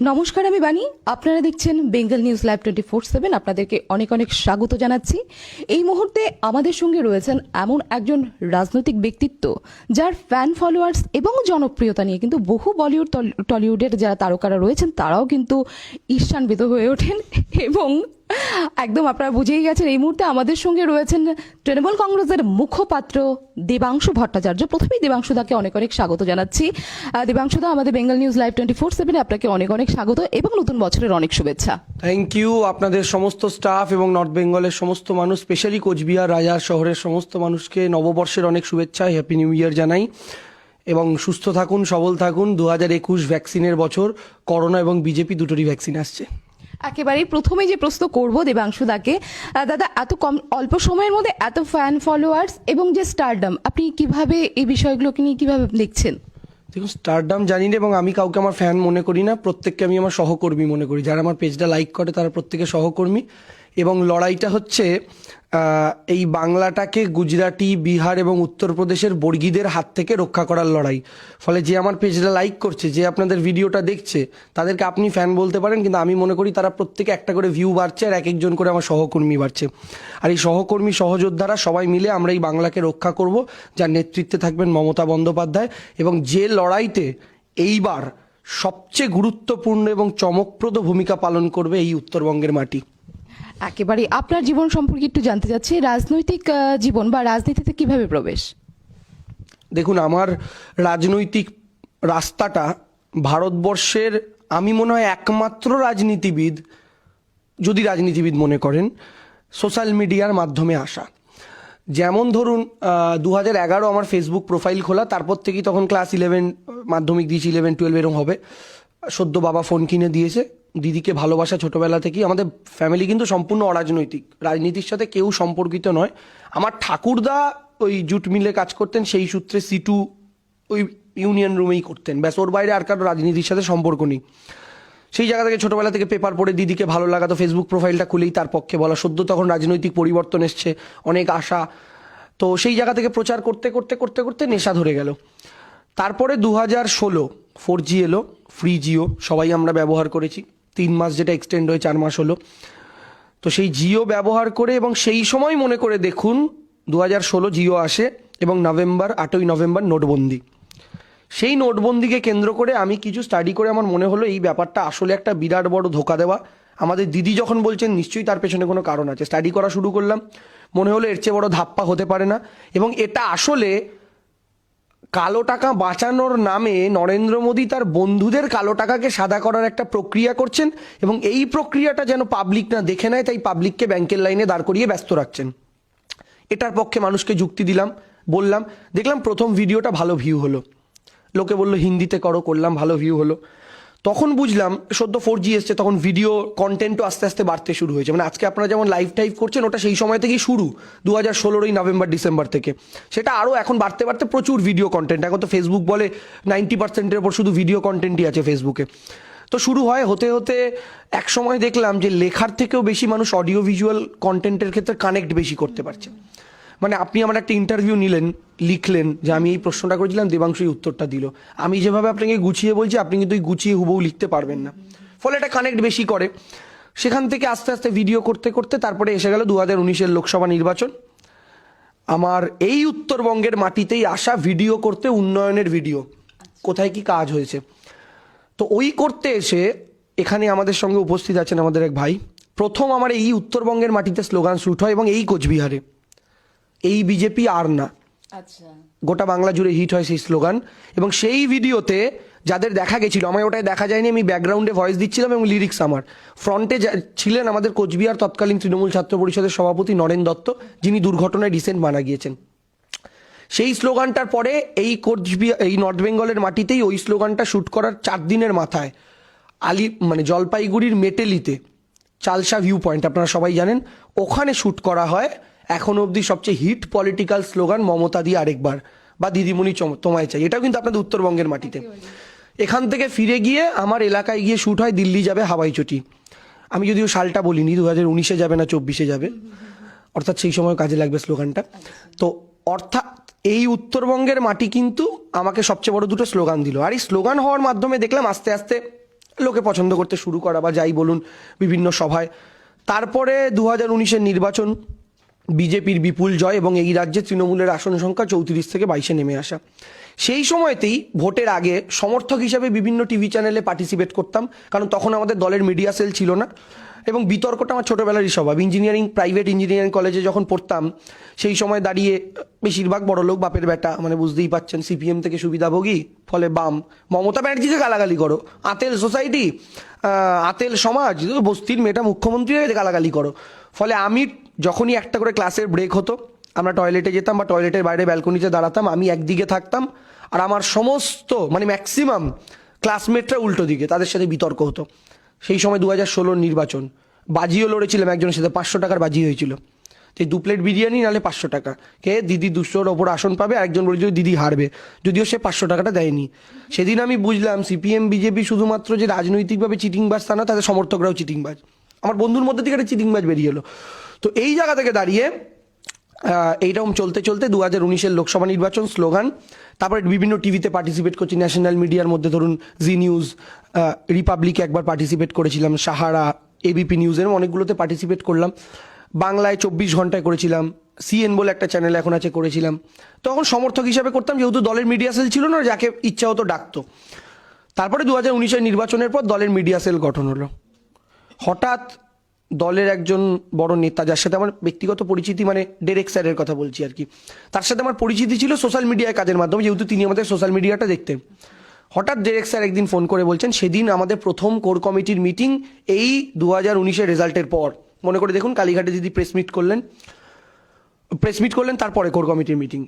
নমস্কার, আমি বাণী। আপনারা দেখছেন বেঙ্গল নিউজ লাইভ 24/7। আপনাদেরকে অনেক অনেক স্বাগত জানাচ্ছি। এই মুহূর্তে আমাদের সঙ্গে রয়েছেন এমন একজন রাজনৈতিক ব্যক্তিত্ব যার ফ্যান ফলোয়ার্স এবং জনপ্রিয়তা নিয়ে কিন্তু বহু বলিউড টলিউডের যারা তারকারা রয়েছেন তারাও কিন্তু ঈর্ষান্বিত হয়ে ওঠেন এবং একদম আপনারা বুঝেই গেছেন এই মুহূর্তে আমাদের সঙ্গে রয়েছেন তৃণমূল কংগ্রেসের মুখপাত্র দেবাংশু ভট্টাচার্য। প্রথমেই দেবাংশুদাকে অনেক অনেক স্বাগত জানাচ্ছি। দেবাংশুদা, আমাদের বেঙ্গল নিউজ লাইভ 24/7 আপনাকে অনেক অনেক স্বাগত এবং নতুন বছরের অনেক শুভেচ্ছা। Thank you. আপনাদের সমস্ত স্টাফ এবং নর্থ বেঙ্গলের সমস্ত মানুষ, স্পেশালি কোচবিহার রাজার শহরের সমস্ত মানুষকে নববর্ষের অনেক শুভেচ্ছা, হ্যাপি নিউ ইয়ার জানাই এবং সুস্থ থাকুন, সবল থাকুন। 2021 ভ্যাকসিনের বছর, করোনা এবং বিজেপি দুটোরই ভ্যাকসিন আসছে। একেবারেই প্রথমে যে প্রশ্ন করব দেবাংশুদাকে, দাদা এত কম অল্প সময়ের মধ্যে এত ফ্যান ফলোয়ার্স এবং যে স্টারডম, আপনি কিভাবে এই বিষয়গুলোকে নিয়ে কিভাবে দেখছেন? দেখুন, স্টারডম জানি না এবং আমি কাউকে আমার ফ্যান মনে করি না। প্রত্যেককে আমি আমার সহকর্মী মনে করি। যারা আমার পেজটা লাইক করে তারা প্রত্যেকে সহকর্মী এবং লড়াইটা হচ্ছে এই বাংলাটাকে গুজরাটি, বিহার এবং উত্তরপ্রদেশের বর্গীদের হাত থেকে রক্ষা করার লড়াই। ফলে যে আমার পেজটা লাইক করছে, যে আপনাদের ভিডিওটা দেখছে, তাদেরকে আপনি ফ্যান বলতে পারেন, কিন্তু আমি মনে করি তারা প্রত্যেকে একটা করে ভিউ বাড়ছে আর এক একজন করে আমার সহকর্মী বাড়ছে। আর এই সহকর্মী সহযোদ্ধারা সবাই মিলে আমরা এই বাংলাকে রক্ষা করব, যার নেতৃত্বে থাকবেন মমতা বন্দ্যোপাধ্যায়। এবং যে লড়াইতে এইবার সবচেয়ে গুরুত্বপূর্ণ এবং চমকপ্রদ ভূমিকা পালন করবে এই উত্তরবঙ্গের মাটি। একেবারে আপনার জীবন সম্পর্কে একটু জানতে চাচ্ছি, রাজনৈতিক জীবন বা রাজনীতিতে কিভাবে প্রবেশ? দেখুন, আমার রাজনৈতিক রাস্তাটা ভারতবর্ষের আমি মনে হয় একমাত্র রাজনীতিবিদ, যদি রাজনীতিবিদ মনে করেন, সোশ্যাল মিডিয়ার মাধ্যমে আসা। যেমন ধরুন 2011 আমার ফেসবুক প্রোফাইল খোলা, তারপর থেকেই তখন ক্লাস 11 মাধ্যমিক দিয়েছি, 11-12 এরকম হবে। সদ্য বাবা ফোন কিনে দিয়েছে। দিদিকে ভালোবাসা ছোটবেলা থেকেই। আমাদের ফ্যামিলি কিন্তু সম্পূর্ণ অরাজনৈতিক, রাজনীতির সাথে কেউ সম্পর্কিত নয়। আমার ঠাকুরদা ওই জুট মিলে কাজ করতেন, সেই সূত্রে সিটু ওই ইউনিয়ন রুমেই করতেন, ব্যাস। ওর বাইরে আর কারো রাজনীতির সাথে সম্পর্ক নেই। সেই জায়গা থেকে ছোটবেলা থেকে পেপার পড়ে দিদিকে ভালো লাগাতো, ফেসবুক প্রোফাইলটা খুলেই তার পক্ষে বলা। সদ্য তখন রাজনৈতিক পরিবর্তন এসছে, অনেক আশা। তো সেই জায়গা থেকে প্রচার করতে করতে করতে করতে নেশা ধরে গেল। তারপরে 2016 4G এলো, ফ্রি জিও, সবাই আমরা ব্যবহার করেছি। 3 মাস যেটা এক্সটেন্ড হয়ে 4 মাস হলো। তো সেই জিও ব্যবহার করে এবং সেই সময় মনে করে দেখুন 2016 জিও আসে এবং 8ই নভেম্বর নোটবন্দি। সেই নোটবন্দিকে কেন্দ্র করে আমি কিছু স্টাডি করে আমার মনে হলো এই ব্যাপারটা আসলে একটা বিরাট বড় ধোঁকা দেওয়া। আমাদের দিদি যখন বলছেন নিশ্চয়ই তার পেছনে কোনো কারণ আছে। স্টাডি করা শুরু করলাম, মনে হলো এর চেয়ে বড় ধাপ্পা হতে পারে না। এবং এটা আসলে কালো টাকা বাঁচানোর নামে নরেন্দ্র মোদী তার বন্ধুদের কালো টাকাকে সাদা করার একটা প্রক্রিয়া করছেন এবং এই প্রক্রিয়াটা যেন পাবলিক না দেখে নেয়, তাই পাবলিককে ব্যাংকের লাইনে দাঁড় করিয়ে ব্যস্ত রাখছেন। এটার পক্ষে মানুষকে যুক্তি দিলাম, বললাম, দেখলাম প্রথম ভিডিওটা ভালো ভিউ হলো। লোকে বললো হিন্দিতে করো, করলাম, ভালো ভিউ হলো। তখন বুঝলাম সদ্য 4G এসছে, তখন ভিডিও কন্টেন্টও আস্তে আস্তে বাড়তে শুরু হয়েছে। মানে আজকে আপনারা যেমন লাইভ টাইভ করছেন, ওটা সেই সময় থেকেই শুরু, 2016 নভেম্বর ডিসেম্বর থেকে। সেটা আরও এখন বাড়তে বাড়তে প্রচুর ভিডিও কন্টেন্ট। এখন তো ফেসবুক বলে 90%-এর ওপর শুধু ভিডিও কন্টেন্টই আছে ফেসবুকে। তো শুরু হয়, হতে হতে এক সময় দেখলাম যে লেখার থেকেও বেশি মানুষ অডিও ভিজুয়াল কন্টেন্টের ক্ষেত্রে কানেক্ট বেশি করতে পারছে। মানে আপনি আমার একটা ইন্টারভিউ নিলেন, লিখলেন যে আমি এই প্রশ্নটা করেছিলাম, দেবাংশু এই উত্তরটা দিল। আমি যেভাবে আপনাকে গুছিয়ে বলছি, আপনি কিন্তু এই গুছিয়ে হুবহু লিখতে পারবেন না। ফলে এটা কানেক্ট বেশি করে। সেখান থেকে আস্তে আস্তে ভিডিও করতে করতে তারপরে এসে গেল 2019 লোকসভা নির্বাচন। আমার এই উত্তরবঙ্গের মাটিতেই আসা ভিডিও করতে, উন্নয়নের ভিডিও, কোথায় কি কাজ হয়েছে। তো ওই করতে এসে এখানে আমাদের সঙ্গে উপস্থিত আছেন আমাদের এক ভাই। প্রথম আমার এই উত্তরবঙ্গের মাটিতে স্লোগান শ্যুট হয় এবং এই কোচবিহারে, এই বিজেপি আর না। আচ্ছা, গোটা বাংলা জুড়ে হিট হয় সেই স্লোগান। এবং সেই ভিডিওতে যাদের দেখা গেছিল, আমায় ওটাই দেখা যায়নি, আমি ব্যাকগ্রাউন্ডে ভয়েস দিচ্ছিলাম এবং লিরিক্স আমার। ফ্রন্টে ছিলেন আমাদের কোচবিহার তৎকালীন তৃণমূল ছাত্র পরিষদের সভাপতি নরেন দত্ত, যিনি দুর্ঘটনায় রিসেন্ট মারা গিয়েছেন। সেই স্লোগানটার পরে এই কোচবিহার, এই নর্থ বেঙ্গলের মাটিতেই ওই স্লোগানটা শ্যুট করার 4 দিনের মাথায় জলপাইগুড়ির মেটেলিতে চালসা ভিউ পয়েন্ট, আপনারা সবাই জানেন, ওখানে শ্যুট করা হয় এখনো অবধি সবচেয়ে হিট পলিটিক্যাল স্লোগান, মমতা দিয়ে আরেকবার, বা দিদিমণি তোমায় চাই। এটাও কিন্তু আপনাদের উত্তরবঙ্গের মাটিতে। এখান থেকে ফিরে গিয়ে আমার এলাকায় গিয়ে শ্যুট হয় দিল্লি যাবে হাওয়াই চটি। আমি যদিও সালটা বলিনি, 2019 যাবে না 24 যাবে, অর্থাৎ সেই সময় কাজে লাগবে স্লোগানটা। তো অর্থাৎ এই উত্তরবঙ্গের মাটি কিন্তু আমাকে সবচেয়ে বড় দুটো স্লোগান দিল। আর এই স্লোগান হওয়ার মাধ্যমে দেখলাম আস্তে আস্তে লোকে পছন্দ করতে শুরু করা বা যাই বলুন বিভিন্ন সভায়। তারপরে 2019-এর নির্বাচন, বিজেপির বিপুল জয় এবং এই রাজ্যে তৃণমূলের আসন সংখ্যা 34 থেকে 22-এ নেমে আসা। সেই সময়তেই ভোটের আগে সমর্থক হিসাবে বিভিন্ন টিভি চ্যানেলে পার্টিসিপেট করতাম, কারণ তখন আমাদের দলের মিডিয়া সেল ছিল না এবং বিতর্কটা আমার ছোটোবেলারই স্বভাব। প্রাইভেট ইঞ্জিনিয়ারিং কলেজে যখন পড়তাম সেই সময় দাঁড়িয়ে বেশিরভাগ বড়লোক বাপের বেটা, মানে বুঝতেই পাচ্ছেন, সিপিএম থেকে সুবিধাভোগী, ফলে বাম, মমতা ব্যানার্জিকে গালাগালি করো, আতেল সোসাইটি, আতেল সমাজ, বস্তির মেয়েটা মুখ্যমন্ত্রী হয়ে গালাগালি করো। ফলে আমি যখনই একটা করে ক্লাসের ব্রেক হতো, আমরা টয়লেটে যেতাম বা টয়লেটের বাইরে ব্যালকনিতে দাঁড়াতাম, আমি একদিকে থাকতাম আর আমার সমস্ত মানে ম্যাক্সিমাম ক্লাসমেটরা উল্টো দিকে, তাদের সাথে বিতর্ক হতো। সেই সময় 2016-র নির্বাচন, বাজিও লড়েছিলাম একজনের সাথে, 500 টাকার বাজি হয়েছিল। তো 2 প্লেট বিরিয়ানি নাহলে 500 টাকা, কে দিদি 200-র ওপর আসন পাবে, আরেকজন বলেছিল দিদি হারবে, যদিও সে 500 টাকাটা দেয়নি। সেদিন আমি বুঝলাম সিপিএম বিজেপি শুধুমাত্র যে রাজনৈতিকভাবে চিটিংবাজ তা না, তাদের সমর্থকরাও চিটিংবাজ। আমার বন্ধুর মধ্যে থেকে একটা চিটিংবাজ বেরিয়ে এলো। তো এই জায়গা থেকে দাঁড়িয়ে এইরকম চলতে চলতে 2019-এর লোকসভা নির্বাচন, স্লোগান, তারপরে বিভিন্ন টিভিতে পার্টিসিপেট করছি, ন্যাশনাল মিডিয়ার মধ্যে ধরুন জি নিউজ, রিপাবলিকে একবার পার্টিসিপেট করেছিলাম, সাহারা, এবিপি নিউজের অনেকগুলোতে পার্টিসিপেট করলাম, বাংলায় 24 ঘন্টায় করেছিলাম, সিএন বলে একটা চ্যানেল এখন আছে করেছিলাম। তখন সমর্থক হিসাবে করতাম, যেহেতু দলের মিডিয়া সেল ছিল না, যাকে ইচ্ছা হতো ডাকতো। তারপরে 2019-এর নির্বাচনের পর দলের মিডিয়া সেল গঠন হলো। হঠাৎ দলের একজন বড় নেতা, যার সাথে আমার ব্যক্তিগত পরিচিতি, মানে ডেরেক স্যারের কথা বলছি আর কি, তার সাথে আমার পরিচিতি ছিল সোশ্যাল মিডিয়ায় কাজের মাধ্যমে, যেহেতু তিনি আমাদের সোশ্যাল মিডিয়াটা দেখতেন। হঠাৎ ডেরেক স্যার একদিন ফোন করে বলছেন, সেদিন আমাদের প্রথম কোর কমিটির মিটিং এই 2019-এর রেজাল্টের পর, মনে করে দেখুন কালীঘাটে দিদি প্রেস মিট করলেন, তারপরে কোর কমিটির মিটিং।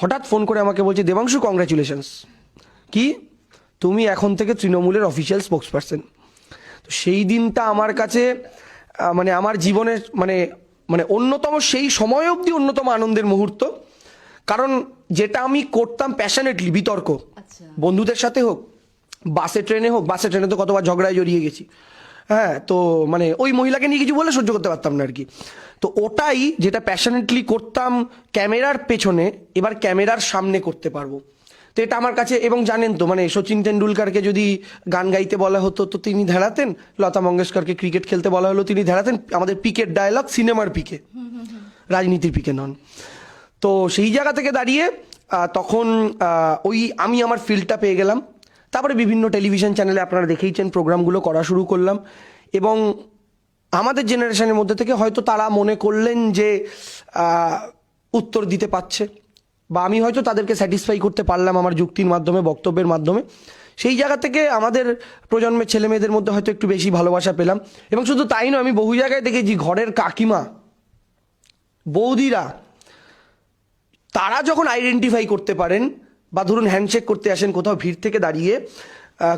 হঠাৎ ফোন করে আমাকে বলছে, দেবাংশু কংগ্রাচুলেশনস, কি তুমি এখন থেকে তৃণমূলের অফিসিয়াল স্পোক্স পারসন। তো সেই দিনটা আমার কাছে মানে আমার জীবনের মানে মানে অন্যতম, সেই সময় অবধি অন্যতম আনন্দের মুহূর্ত। কারণ যেটা আমি করতাম প্যাশনেটলি, বিতর্ক, বন্ধুদের সাথে হোক, বাসে ট্রেনে হোক, বাসে ট্রেনে তো কতবার ঝগড়ায় জড়িয়ে গেছি, হ্যাঁ, তো মানে ওই মহিলাকে নিয়ে কিছু বলে সহ্য করতে পারতাম না আর কি। তো ওটাই যেটা প্যাশনেটলি করতাম ক্যামেরার পেছনে, এবার ক্যামেরার সামনে করতে পারবো। তো এটা আমার কাছে, এবং জানেন তো মানে সচিন তেন্ডুলকারকে যদি গান গাইতে বলা হতো তো তিনি ধ্যাড়াতেন, লতা মঙ্গেশকরকে ক্রিকেট খেলতে বলা হলো তিনি ধ্যাড়াতেন। আমাদের পিকের ডায়লগ সিনেমার পিকে, রাজনীতির পিকে নন। তো সেই জায়গা থেকে দাঁড়িয়ে তখন ওই আমি আমার ফিল্ডটা পেয়ে গেলাম। তারপরে বিভিন্ন টেলিভিশন চ্যানেলে আপনারা দেখেইছেন প্রোগ্রামগুলো করা শুরু করলাম, এবং আমাদের জেনারেশনের মধ্যে থেকে হয়তো তারা মনে করলেন যে উত্তর দিতে পারছে, বা আমি হয়তো তাদেরকে স্যাটিসফাই করতে পারলাম আমার যুক্তির মাধ্যমে, বক্তব্যের মাধ্যমে। সেই জায়গা থেকে আমাদের প্রজন্মের ছেলে মেয়েদের মধ্যে হয়তো একটু বেশি ভালোবাসা পেলাম। এবং শুধু তাই নয়, আমি বহু জায়গায় দেখেছি ঘরের কাকিমা, বৌদিরা, তারা যখন আইডেন্টিফাই করতে পারেন বা ধরুন হ্যান্ডশেক করতে আসেন কোথাও ভিড় থেকে দাঁড়িয়ে,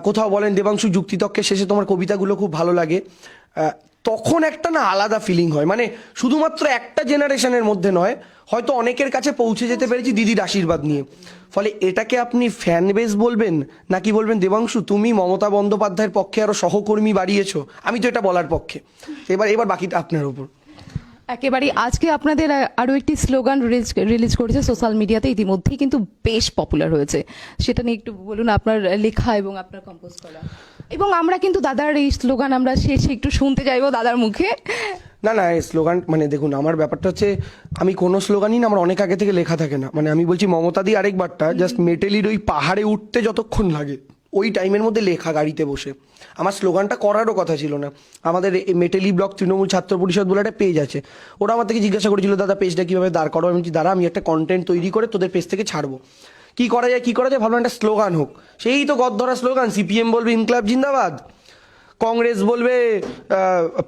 কোথাও বলেন দেবাংশু যুক্তিতর্কের শেষে তোমার কবিতাগুলো খুব ভালো লাগে, তখন একটা না আলাদা ফিলিং হয়। মানে শুধুমাত্র একটা জেনারেশনের মধ্যে নয়, হয়তো অনেকের কাছে পৌঁছে যেতে পেরেছি দিদির আশীর্বাদ নিয়ে। ফলে এটাকে আপনি ফ্যান বেস বলবেন নাকি বলবেন দেবাংশু তুমি মমতা বন্দ্যোপাধ্যায়ের পক্ষে আরো সহকর্মী বাড়িয়েছো, আমি তো এটা বলার পক্ষে। এবার বাকিটা আপনার উপর। একেবারেই আজকে আপনাদের আরো একটি স্লোগান রিলিজ করেছে সোশ্যাল মিডিয়াতে, ইতিমধ্যেই কিন্তু বেশ পপুলার হয়েছে, সেটা নিয়ে একটু বলুন, আপনার লেখা এবং আপনার কম্পোজ করা। এবং আমরা কিন্তু দাদার এই স্লোগান আমরা শেষে একটু শুনতে চাইবো দাদার মুখে। না এই স্লোগান মানে দেখুন, আমার ব্যাপারটা হচ্ছে আমি কোনো স্লোগানই না আমার অনেক আগে থেকে লেখা থাকে না। মানে আমি বলছি মমতাদি আরেকবারটা জাস্ট মেটেলির ওই পাহাড়ে উঠতে যতক্ষণ লাগে ওই টাইমের মধ্যে লেখা গাড়িতে বসে। আমার স্লোগানটা করারও কথা ছিল না। আমাদের মেটেলি ব্লক তৃণমূল ছাত্র পরিষদ বলে একটা পেজ আছে, ওরা আমার থেকে জিজ্ঞাসা করেছিল দাদা পেজটা কীভাবে দাঁড় করো। আমি বলছি দাঁড়া আমি একটা কন্টেন্ট তৈরি করে তোদের পেজ থেকে ছাড়বো, কী করা যায় ভাবলাম একটা স্লোগান হোক। সেই তো গদ্দরা স্লোগান, সিপিএম বলবে ইনকলাব জিন্দাবাদ, কংগ্রেস বলবে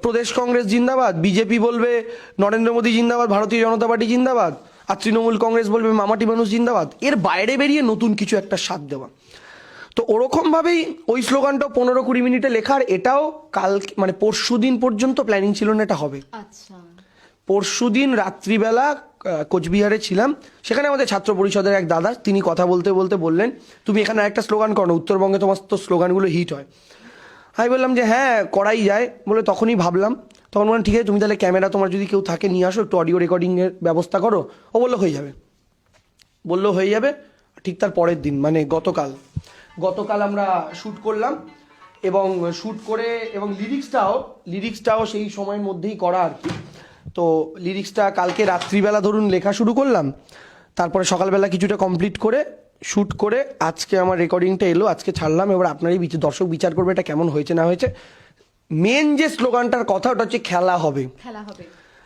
প্রদেশ কংগ্রেস জিন্দাবাদ, বিজেপি বলবে নরেন্দ্র মোদী জিন্দাবাদ, ভারতীয় জনতা পার্টি জিন্দাবাদ, আর তৃণমূল কংগ্রেস বলবে মামাটি মানুষ জিন্দাবাদ। এর বাইরে বেরিয়ে নতুন কিছু একটা স্বাদ দেওয়া। তো ওরকমভাবেই ওই স্লোগানটা 15-20 মিনিটে লেখার, এটাও কাল মানে পরশুদিন পর্যন্ত প্ল্যানিং ছিল না এটা হবে। আচ্ছা, পরশুদিন রাত্রিবেলা কোচবিহারে ছিলাম, সেখানে আমাদের ছাত্র পরিষদের এক দাদা তিনি কথা বলতে বলতে বললেন তুমি এখানে একটা স্লোগান করো, উত্তরবঙ্গে তোমার তো স্লোগানগুলো হিট হয়। আমি বললাম যে হ্যাঁ করাই যায়। বলে তখনই ভাবলাম, তখন বললাম ঠিক আছে তুমি তাহলে ক্যামেরা তোমার যদি কেউ থাকে নিয়ে আসো, একটু অডিও রেকর্ডিংয়ের ব্যবস্থা করো। ও বললো হয়ে যাবে। ঠিক তার পরের দিন মানে গতকাল আমরা শ্যুট করলাম, এবং শ্যুট করে এবং লিরিক্সটাও সেই সময়ের মধ্যেই করা আর কি। তো লিরিক্সটা কালকে রাত্রিবেলা ধরুন লেখা শুরু করলাম, তারপরে সকালবেলা কিছুটা কমপ্লিট করে শ্যুট করে আজকে আমার রেকর্ডিংটা এলো, আজকে ছাড়লাম। এবার আপনারই দর্শক বিচার করবে এটা কেমন হয়েছে না হয়েছে। মেন যে স্লোগানটার কথা ওটা হচ্ছে খেলা হবে। খেলা হবে।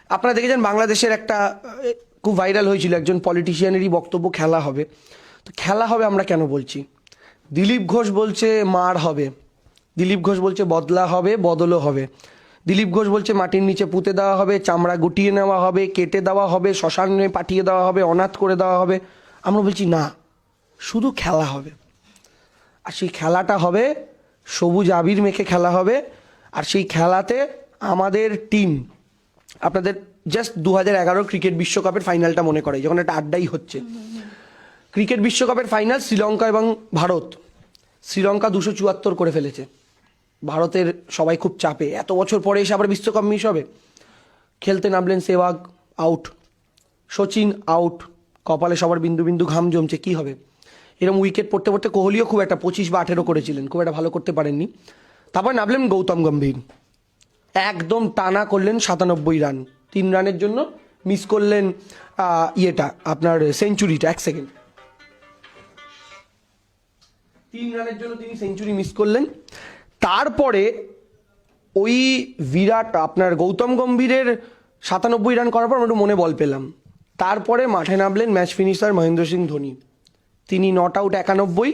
আপনারা দেখেছেন বাংলাদেশের একটা খুব ভাইরাল হয়েছিল একজন পলিটিশিয়ানেরই বক্তব্য, খেলা হবে। তো খেলা হবে আমরা কেন বলছি? দিলীপ ঘোষ বলছে মার হবে, দিলীপ ঘোষ বলছে বদলা হবে, বদলও হবে। দিলীপ ঘোষ বলছে মাটির নিচে পুঁতে দেওয়া হবে, চামড়া গুটিয়ে নেওয়া হবে, কেটে দেওয়া হবে, শ্মশানে পাঠিয়ে দেওয়া হবে, অনাথ করে দেওয়া হবে। আমরা বলছি না, শুধু খেলা হবে। আর সেই খেলাটা হবে সবুজ আবির মেখে খেলা হবে। আর সেই খেলাতে আমাদের টিম, আপনাদের জাস্ট 2011 ক্রিকেট বিশ্বকাপের ফাইনালটা মনে করে, যখন একটা আড্ডাই হচ্ছে। ক্রিকেট বিশ্বকাপের ফাইনাল শ্রীলঙ্কা এবং ভারত। শ্রীলঙ্কা 274 করে ফেলেছে, ভারতের সবাই খুব চাপে, এত বছর পরে এসে আবার বিশ্বকাপ মিস হবে। খেলতে নামলেন সেহবাগ, আউট। সচিন আউট, কপালে সবার বিন্দু বিন্দু ঘাম জমছে, কি হবে। এরকম উইকেট পড়তে পড়তে কোহলিও খুব একটা 25 বা 18 করেছিলেন, খুব একটা ভালো করতে পারেননি। তারপর নামলেন গৌতম গম্ভীর, একদম টানা করলেন 97 রান। 3 রানের জন্য মিস করলেন আপনার সেঞ্চুরিটা, 1 সেকেন্ড। 3 রানের জন্য তিনি সেঞ্চুরি মিস করলেন। তারপরে ওই আপনার গৌতম গম্ভীরের 97 রান করার পর আমরা একটু মনে বল পেলাম। তারপরে মাঠে নামলেন ম্যাচ ফিনিশার মহেন্দ্র সিং ধোনি। তিনি নট আউট 91,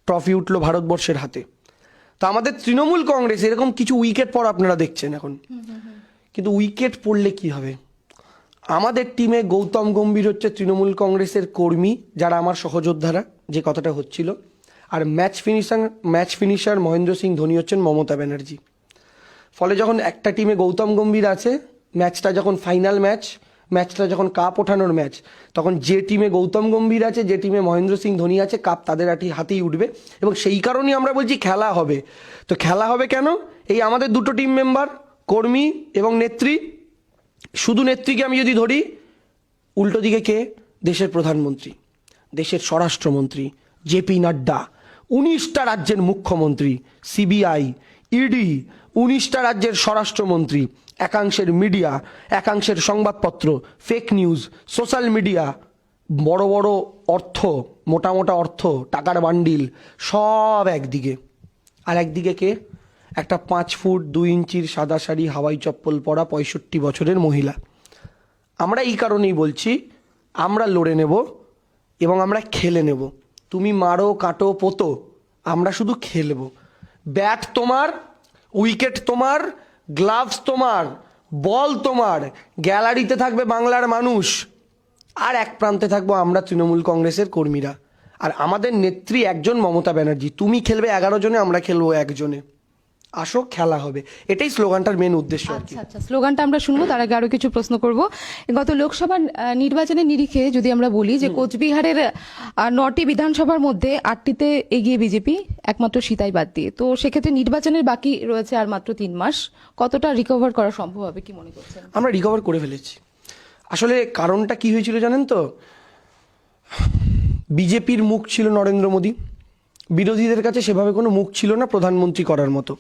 ট্রফি উঠলো ভারতবর্ষের হাতে। তো আমাদের তৃণমূল কংগ্রেস এরকম কিছু উইকেট পর আপনারা দেখছেন এখন, কিন্তু উইকেট পড়লে কি হবে? আমাদের টিমে গৌতম গম্ভীর হচ্ছে তৃণমূল কংগ্রেসের কর্মী, যারা আমার সহযোদ্ধারা, যে কথাটা হচ্ছিল। আর ম্যাচ ফিনিশার মহেন্দ্র সিং ধোনি হচ্ছেন মমতা ব্যানার্জি। ফলে যখন একটা টিমে গৌতম গম্ভীর আছে, ম্যাচটা যখন ফাইনাল ম্যাচটা যখন কাপ ওঠানোর ম্যাচ, তখন যে টিমে গৌতম গম্ভীর আছে, যে টিমে মহেন্দ্র সিং ধোনি আছে, কাপ তাদের হাতেই উঠবে। এবং সেই কারণেই আমরা বলছি খেলা হবে। তো খেলা হবে কেন? এই আমাদের দুটো টিম মেম্বার, কর্মী এবং নেত্রী। শুধু নেত্রীকে আমি যদি ধরি, উল্টো দিকে কে? দেশের প্রধানমন্ত্রী, দেশের স্বরাষ্ট্রমন্ত্রী জেপি নাড্ডা, 19টা রাজ্যের মুখ্যমন্ত্রী, সিবিআই, ইডি, 19টা রাজ্যের স্বরাষ্ট্রমন্ত্রী, একাংশের মিডিয়া, একাংশের সংবাদপত্র, ফেক নিউজ, সোশ্যাল মিডিয়া, বড় বড় অর্থ, মোটা মোটা অর্থ, টাকার বান্ডিল, সব একদিকে। আর একদিকে কে? একটা 5 ফুট 2 ইঞ্চির সাদা শাড়ি, হাওয়াই চপ্পল পরা 65 বছরের মহিলা। আমরা এই কারণেই বলছি, আমরা লড়ে নেব এবং আমরা খেলে নেব। তুমি মারো, কাটো, পোতো, আমরা শুধু খেলবো। ব্যাট তোমার, উইকেট তোমার, গ্লাভস তোমার, বল তোমার, গ্যালারিতে থাকবে বাংলার মানুষ, আর এক প্রান্তে থাকবো আমরা তৃণমূল কংগ্রেসের কর্মীরা। আর আমাদের নেত্রী একজন, মমতা ব্যানার্জি। তুমি খেলবে 11 জনে, আমরা খেলবো 1 জনে। আসো, খেলা হবে। এটাই স্লোগানটার মেন উদ্দেশ্য আর কি। আচ্ছা, স্লোগানটা আমরা শুনবো, তার আগে আরো কিছু প্রশ্ন করব। গত লোকসভা নির্বাচনের নিরিখে যদি আমরা বলি যে কোচবিহারের 9টি বিধানসভার মধ্যে 8টিতে এগিয়ে বিজেপি, একমাত্র সিতাই বাদ দিয়ে। তো সেক্ষেত্রে নির্বাচনের বাকি রয়েছে আর মাত্র 3 মাস, কতটা রিকভার করা সম্ভব হবে কি মনে করছেন? আমরা রিকভার করে ফেলেছি। আসলে কারণটা কি হয়েছিল জানেন তো? বিজেপির মুখ ছিল নরেন্দ্র মোদী, বিরোধীদের কাছে সেভাবে কোনো মুখ ছিল না প্রধানমন্ত্রী করার মতো।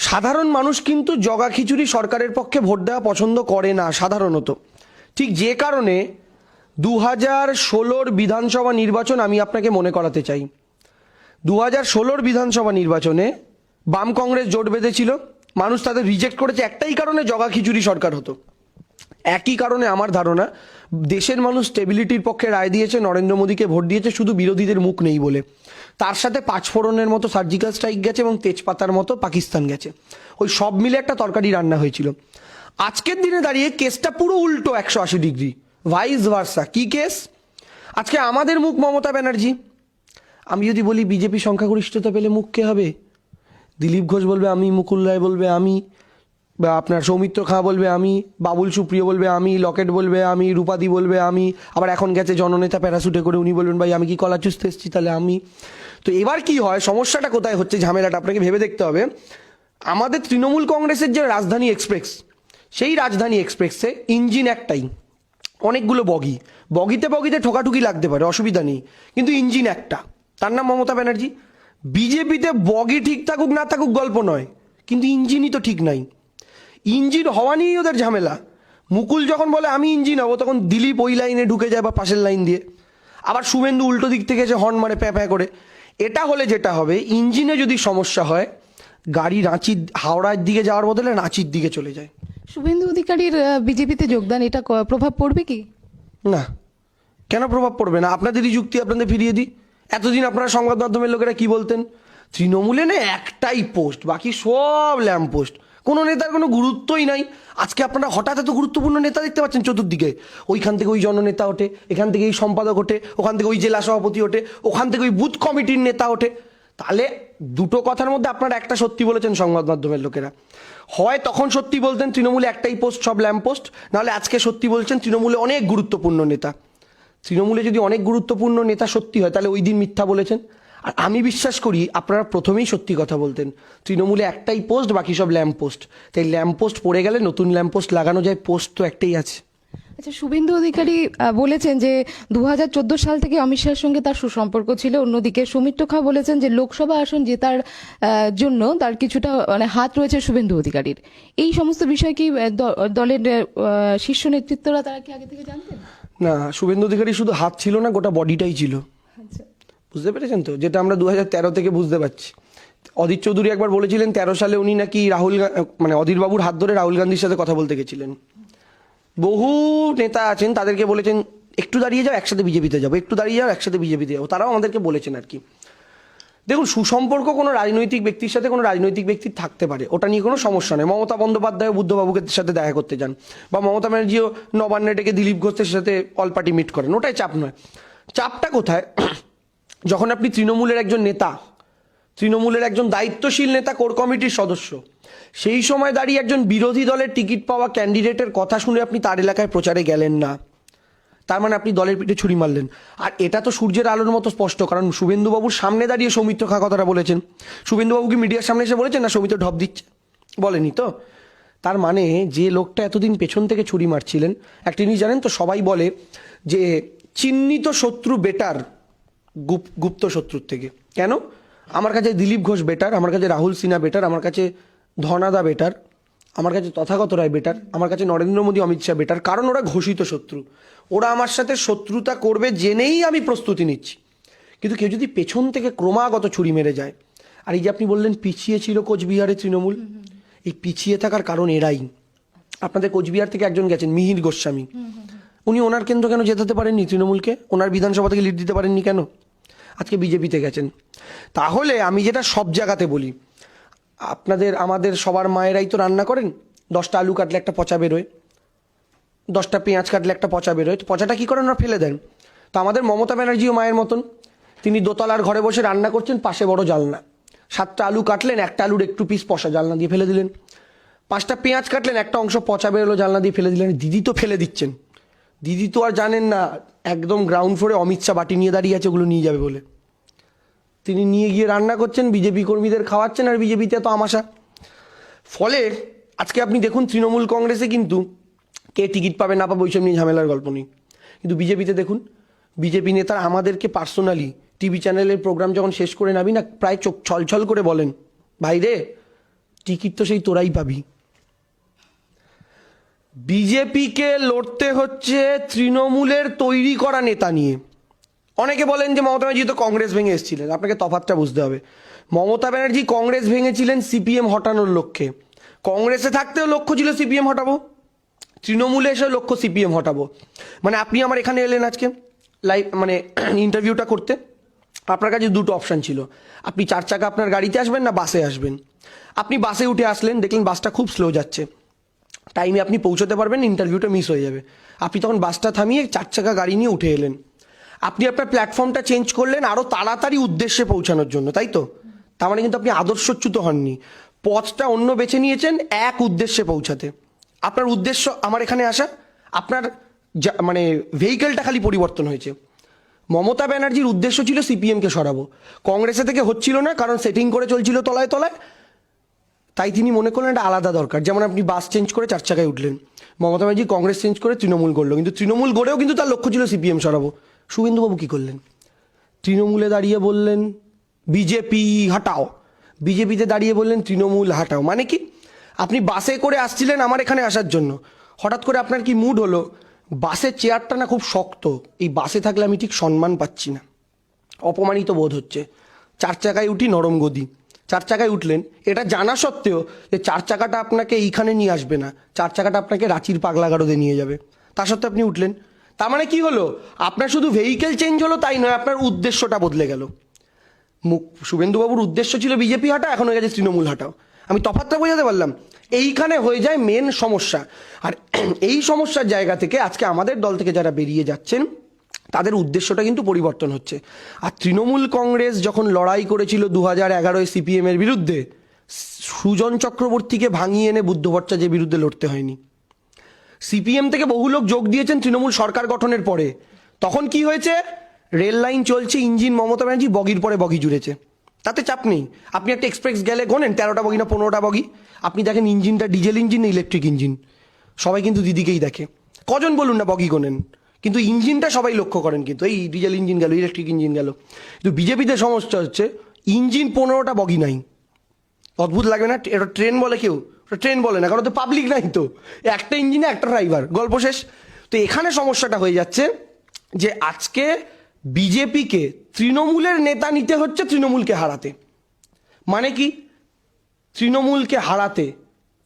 সাধারণ মানুষ কিন্তু জগা খিচুড়ি সরকারের পক্ষে ভোট দেওয়া পছন্দ করে না সাধারণত। ঠিক যে কারণে 2016 বিধানসভা নির্বাচন আমি আপনাকে মনে করাতে চাই। 2016 বিধানসভা নির্বাচনে বাম কংগ্রেস জোট বেঁধেছিল, মানুষ তাদের রিজেক্ট করেছে একটাই কারণে, জগা খিচুড়ি সরকার হতো। একই কারণে আমার ধারণা দেশের মানুষ স্টেবিলিটির পক্ষে রায় দিয়েছে, নরেন্দ্র মোদীকে ভোট দিয়েছে শুধু বিরোধীদের মুখ নেই বলে। তার সাথে 5 ফোড়নের মতো সার্জিক্যাল স্ট্রাইক গেছে এবং তেজপাতার মতো পাকিস্তান গেছে। ওই সব মিলে একটা তরকারি রান্না হয়েছিল। আজকের দিনে দাঁড়িয়ে কেসটা পুরো উল্টো, 180 ডিগ্রি, ভাইস ভার্সা। কি কেস? আজকে আমাদের মুখ মমতা ব্যানার্জি। আমি যদি বলি বিজেপি সংখ্যাগরিষ্ঠতা পেলে মুখ কে হবে? দিলীপ ঘোষ বলবে আমি, মুকুল রায় বলবে আমি, বা আপনার সৌমিত্র খাঁ বলবে আমি, বাবুল সুপ্রিয় বলবে আমি, লকেট বলবে আমি, রূপাদি বলবে আমি, আবার এখন গেছে জননেতা প্যারাশুটে করে, উনি বলবেন ভাই আমি কি কলা চুষতে এসেছি, তাহলে আমি। তো এবার কি হয়, সমস্যাটা কোথায় হচ্ছে, ঝামেলাটা আপনাকে ভেবে দেখতে হবে। আমাদের তৃণমূল কংগ্রেসের যে রাজধানী এক্সপ্রেস, সেই রাজধানী এক্সপ্রেসে ইঞ্জিন একটাই, অনেকগুলো বগিতে ঠোকাঠুকি লাগতে পারে, অসুবিধা নেই, কিন্তু ইঞ্জিন একটা, তার নাম মমতা ব্যানার্জি। বিজেপিতে বগি ঠিক থাকুক না থাকুক গল্প নয়, কিন্তু ইঞ্জিনই তো ঠিক নাই। ইঞ্জিন হওয়া নিয়েই ওদের ঝামেলা। মুকুল যখন বলে আমি ইঞ্জিন হবো, তখন দিলীপ ওই লাইনে ঢুকে যায় বা পাশের লাইন দিয়ে। আবার শুভেন্দু উল্টো দিক থেকে এসে হর্ন মারে প্যাঁ প্যাঁ করে। এটা হলে যেটা হবে, ইঞ্জিনে যদি সমস্যা হয়, গাড়ি রাঁচি হাওড়ার দিকে যাওয়ার বদলে রাঁচির দিকে চলে যায়। শুভেন্দু অধিকারীর বিজেপিতে যোগদান, এটা প্রভাব পড়বে কি? না, কেন প্রভাব পড়বে না? আপনাদেরই যুক্তি আপনাদের ফিরিয়ে দিই। এতদিন আপনারা সংবাদ মাধ্যমের লোকেরা কি বলতেন? তৃণমূলে না একটাই পোস্ট, বাকি সব ল্যাম্প পোস্ট, কোনো নেতার কোনো গুরুত্বই নাই। আজকে আপনারা হঠাৎ এত গুরুত্বপূর্ণ নেতা দেখতে পাচ্ছেন চতুর্দিকে। ওইখান থেকে ওই জননেতা ওঠে, এখান থেকে এই সম্পাদক ওঠে, ওখান থেকে ওই জেলা সভাপতি ওঠে, ওখান থেকে ওই বুথ কমিটির নেতা ওঠে। তাহলে দুটো কথার মধ্যে আপনারা একটা সত্যি বলেছেন সংবাদ মাধ্যমের লোকেরা। হয় তখন সত্যি বলতেন তৃণমূলে একটাই পোস্ট, সব ল্যাম্প পোস্ট, নাহলে আজকে সত্যি বলছেন তৃণমূলে অনেক গুরুত্বপূর্ণ নেতা। তৃণমূলে যদি অনেক গুরুত্বপূর্ণ নেতা সত্যি হয়, তাহলে ওই দিন মিথ্যা বলেছেন। আর আমি বিশ্বাস করি আপনারা প্রথমেই সত্যি কথা বলতেন। তৃণমূলে একটাই পোস্ট, বাকি সব ল্যাম্প পোস্ট। তাই ল্যাম্প পোস্ট পড়ে গেলে নতুন ল্যাম্প পোস্ট লাগানো যায়, পোস্ট তো একটাই আছে। আচ্ছা, শুভেন্দু অধিকারী বলেছেন যে 2014 সাল থেকে অমিত শাহের সঙ্গে তার সুসম্পর্ক ছিল। অন্যদিকে সৌমিত্র খাঁ বলেছেন যে লোকসভা আসন জেতার জন্য তার কিছুটা মানে হাত রয়েছে শুভেন্দু অধিকারীর। এই সমস্ত বিষয় কি দলের শীর্ষ নেতৃত্বরা তারা কি আগে থেকে জানতেন? না, শুভেন্দু অধিকারী শুধু হাত ছিল না, গোটা বডিটাই ছিল। আচ্ছা, বুঝতে পেরেছেন তো? যেটা আমরা 2013 থেকে বুঝতে পারছি। অধীর চৌধুরী একবার বলেছিলেন 13 সালে উনি নাকি মানে অধীর বাবুর হাত ধরে রাহুল গান্ধীর সাথে কথা বলতে গেছিলেন। বহু নেতা আছেন, তাদেরকে বলেছেন একটু দাঁড়িয়ে যাও, একসাথে বিজেপিতে যাবো, একটু দাঁড়িয়ে যাও, একসাথে বিজেপিতে যাবো। তারাও আমাদেরকে বলেছেন আর কি। দেখুন, সুসম্পর্ক কোনো রাজনৈতিক ব্যক্তির সাথে কোনো রাজনৈতিক ব্যক্তির থাকতে পারে, ওটা নিয়ে কোনো সমস্যা নেই। মমতা বন্দ্যোপাধ্যায় বুদ্ধবাবুকে সাথে দেখা করতে যান, বা মমতা ব্যানার্জিও নবান্নে ডেকে দিলীপ ঘোষের সাথে অল পার্টি মিট করেন, ওটাই চাপ নয়। চাপটা কোথায়? যখন আপনি তৃণমূলের একজন নেতা, তৃণমূলের একজন দায়িত্বশীল নেতা, কোর কমিটির সদস্য, সেই সময় দাঁড়িয়ে একজন বিরোধী দলের টিকিট পাওয়া ক্যান্ডিডেটের কথা শুনে আপনি তার এলাকায় প্রচারে গেলেন না, তার মানে আপনি দলের পিঠে ছুরি মারলেন। আর এটা তো সূর্যের আলোর মতো স্পষ্ট, কারণ শুভেন্দুবাবুর সামনে দাঁড়িয়ে সৌমিত্র খাঁ কথাটা বলেছেন। শুভেন্দুবাবু কি মিডিয়ার সামনে এসে বলেছেন না সৌমিত্র ঢপ দিচ্ছে? বলেনি তো। তার মানে যে লোকটা এতদিন পেছন থেকে ছুরি মারছিলেন, একটা জিনিস জানেন তো, সবাই বলে যে চিহ্নিত শত্রু বেটার গুপ্ত শত্রুর থেকে। কেন? আমার কাছে দিলীপ ঘোষ বেটার, আমার কাছে রাহুল সিনহা বেটার, আমার কাছে ধনাদা বেটার, আমার কাছে তথাগত রায় বেটার, আমার কাছে নরেন্দ্র মোদী অমিত শাহ বেটার, কারণ ওরা ঘোষিত শত্রু। ওরা আমার সাথে শত্রুতা করবে জেনেই আমি প্রস্তুতি নিচ্ছি। কিন্তু কেউ যদি পেছন থেকে ক্রমাগত ছুরি মেরে যায়, আর এই যে আপনি বললেন পিছিয়ে ছিল কোচবিহারের তৃণমূল, এই পিছিয়ে থাকার কারণ এরাই। আপনাদের কোচবিহার থেকে একজন গেছেন, মিহির গোস্বামী, উনি ওনার কেন্দ্র কেন জেতাতে পারেননি তৃণমূলকে? ওনার বিধানসভা থেকে লিড দিতে পারেননি কেন? আজকে বিজেপিতে গেছেন। তাহলে আমি যেটা সব জায়গাতে বলি, আমাদের সবার মায়েরাই তো রান্না করেন। 10টা আলু কাটলে একটা পচা বেরোয়, 10টা পেঁয়াজ কাটলে একটা পচা বেরোয়, তো পচাটা কী করেন? ওরা ফেলে দেন। তো আমাদের মমতা ব্যানার্জিও মায়ের মতন, তিনি দোতলার ঘরে বসে রান্না করছেন, পাশে বড় জানলা, 7টা আলু কাটলেন, একটা আলুর একটু পিস পচা, জানলা দিয়ে ফেলে দিলেন। 5টা পেঁয়াজ কাটলেন, একটা অংশ পচা বেরোলো, জানলা দিয়ে ফেলে দিলেন। দিদি তো ফেলে দিচ্ছেন, দিদি তো আর জানেন না একদম গ্রাউন্ড ফ্লোরে অমিত শাহ বাটি নিয়ে দাঁড়িয়ে আছে ওগুলো নিয়ে যাবে বলে। তিনি নিয়ে গিয়ে রান্না করছেন, বিজেপি কর্মীদের খাওয়াচ্ছেন, আর বিজেপিতে তো আমাশা। ফলে আজকে আপনি দেখুন, তৃণমূল কংগ্রেসে কিন্তু কে টিকিট পাবে না পাবে ওইসব নিয়ে ঝামেলার গল্প নেই, কিন্তু বিজেপিতে দেখুন, বিজেপি নেতারা আমাদেরকে পার্সোনালি টিভি চ্যানেলের প্রোগ্রাম যখন শেষ করে নাবি না, প্রায় চোখ ছলছল করে বলেন, ভাই রে টিকিট তো সেই তোরাই পাবি। বিজেপিকে লড়তে হচ্ছে তৃণমূলের তৈরি করা নেতা নিয়ে। অনেকে বলেন যে মমতা ব্যানার্জি তো কংগ্রেস ভেঙে এসেছিলেন, আপনাকে তফাৎটা বুঝতে হবে। মমতা ব্যানার্জি কংগ্রেস ভেঙেছিলেন সিপিএম হটানোর লক্ষ্যে। কংগ্রেসে থাকতেও লক্ষ্য ছিল সিপিএম হটাবো, তৃণমূলে এসে লক্ষ্য সিপিএম হটাবো। মানে আপনি আমার এখানে এলেন আজকে লাইভ মানে ইন্টারভিউটা করতে, আপনার কাছে দুটো অপশান ছিল, আপনি 4 চাকা আপনার গাড়িতে আসবেন না বাসে আসবেন। আপনি বাসে উঠে আসলেন, দেখলেন বাসটা খুব স্লো যাচ্ছে, টাইমে আপনি পৌঁছতে পারবেন, ইন্টারভিউটা মিস হয়ে যাবে। আপনি তখন বাসটা থামিয়ে 4 চাকা গাড়ি নিয়ে উঠে এলেন। আপনি আপনার প্ল্যাটফর্মটা চেঞ্জ করলেন আরও তাড়াতাড়ি উদ্দেশ্যে পৌঁছানোর জন্য, তাই তো? তার মানে কিন্তু আপনি আদর্শচ্যুত হননি, পথটা অন্য বেছে নিয়েছেন এক উদ্দেশ্যে পৌঁছাতে। আপনার উদ্দেশ্য আমার এখানে আসা, আপনার মানে ভেহিকেলটা খালি পরিবর্তন হয়েছে। মমতা ব্যানার্জির উদ্দেশ্য ছিল সিপিএমকে সরাবো, কংগ্রেসে থেকে হচ্ছিল না, কারণ সেটিং করে চলছিল তলায় তলায়, তাই তিনি মনে করলেন এটা আলাদা দরকার। যেমন আপনি বাস চেঞ্জ করে 4 চাকায় উঠলেন, মমতা ব্যানার্জি কংগ্রেস চেঞ্জ করে তৃণমূল গড়ল, কিন্তু তৃণমূল গড়েও কিন্তু তার লক্ষ্য ছিল সিপিএম সরাবো। শুভেন্দুবাবু কী করলেন? তৃণমূলে দাঁড়িয়ে বললেন বিজেপি হাটাও, বিজেপিতে দাঁড়িয়ে বললেন তৃণমূল হাটাও। মানে কি? আপনি বাসে করে আসছিলেন আমার এখানে আসার জন্য, হঠাৎ করে আপনার কি মুড হলো, বাসের চেয়ারটা না খুব শক্ত, এই বাসে থাকলে আমি ঠিক সম্মান পাচ্ছি না, অপমানিত বোধ হচ্ছে, 4 চাকায় উঠি নরম গদি। 4 চাকায় উঠলেন, এটা জানা সত্ত্বেও যে 4 চাকাটা আপনাকে এইখানে নিয়ে আসবে না, 4 চাকাটা আপনাকে রাঁচির পাগলাগারদে নিয়ে যাবে, তা সত্ত্বেও আপনি উঠলেন। তার মানে কি হলো, আপনার শুধু ভেহিকেল চেঞ্জ হলো তাই নয়, আপনার উদ্দেশ্যটা বদলে গেল। শুভেন্দুবাবুর উদ্দেশ্য ছিল বিজেপি হাঁটা, এখন হয়ে গেছে তৃণমূল হাঁটাও। আমি তফাৎটা বোঝাতে পারলাম? এইখানে হয়ে যায় মেন সমস্যা। আর এই সমস্যার জায়গা থেকে আজকে আমাদের দল থেকে যারা বেরিয়ে যাচ্ছেন তাদের উদ্দেশ্যটা কিন্তু পরিবর্তন হচ্ছে। আর তৃণমূল কংগ্রেস যখন লড়াই করেছিল 2011-এ সিপিএমের বিরুদ্ধে, সুজন চক্রবর্তীকে ভাঙিয়ে এনে বুদ্ধ ভট্টাচার্যের বিরুদ্ধে লড়তে হয়নি। সিপিএম থেকে বহু লোক যোগ দিয়েছেন তৃণমূল সরকার গঠনের পরে, তখন কি হয়েছে, রেল লাইন চলছে, ইঞ্জিন মমতা ব্যানার্জি বগির পরে বগি জুড়েছে, তাতে চাপ নেই। আপনি একটা এক্সপ্রেস গেলে গোনেন 13টা বগি না 15টা বগি, আপনি দেখেন ইঞ্জিনটা ডিজেল ইঞ্জিন না ইলেকট্রিক ইঞ্জিন, সবাই কিন্তু দিদিকেই দেখে। কজন বলুন না বগি গোনেন, কিন্তু ইঞ্জিনটা সবাই লক্ষ্য করেন, কিন্তু এই ডিজেল ইঞ্জিন গেল, ইলেকট্রিক ইঞ্জিন গেল। কিন্তু বিজেপিতে সমস্যা হচ্ছে ইঞ্জিন 15টা বগি নাই। অদ্ভুত লাগে না? এটা ট্রেন বলে কেউ, ট্রেন বলে না, কারণ তো পাবলিক নাই, তো একটা ইঞ্জিনে একটা ড্রাইভার, গল্প শেষ। তো এখানে সমস্যাটা হয়ে যাচ্ছে যে আজকে বিজেপিকে তৃণমূলের নেতা নিতে হচ্ছে তৃণমূলকে হারাতে। মানে কি? তৃণমূলকে হারাতে,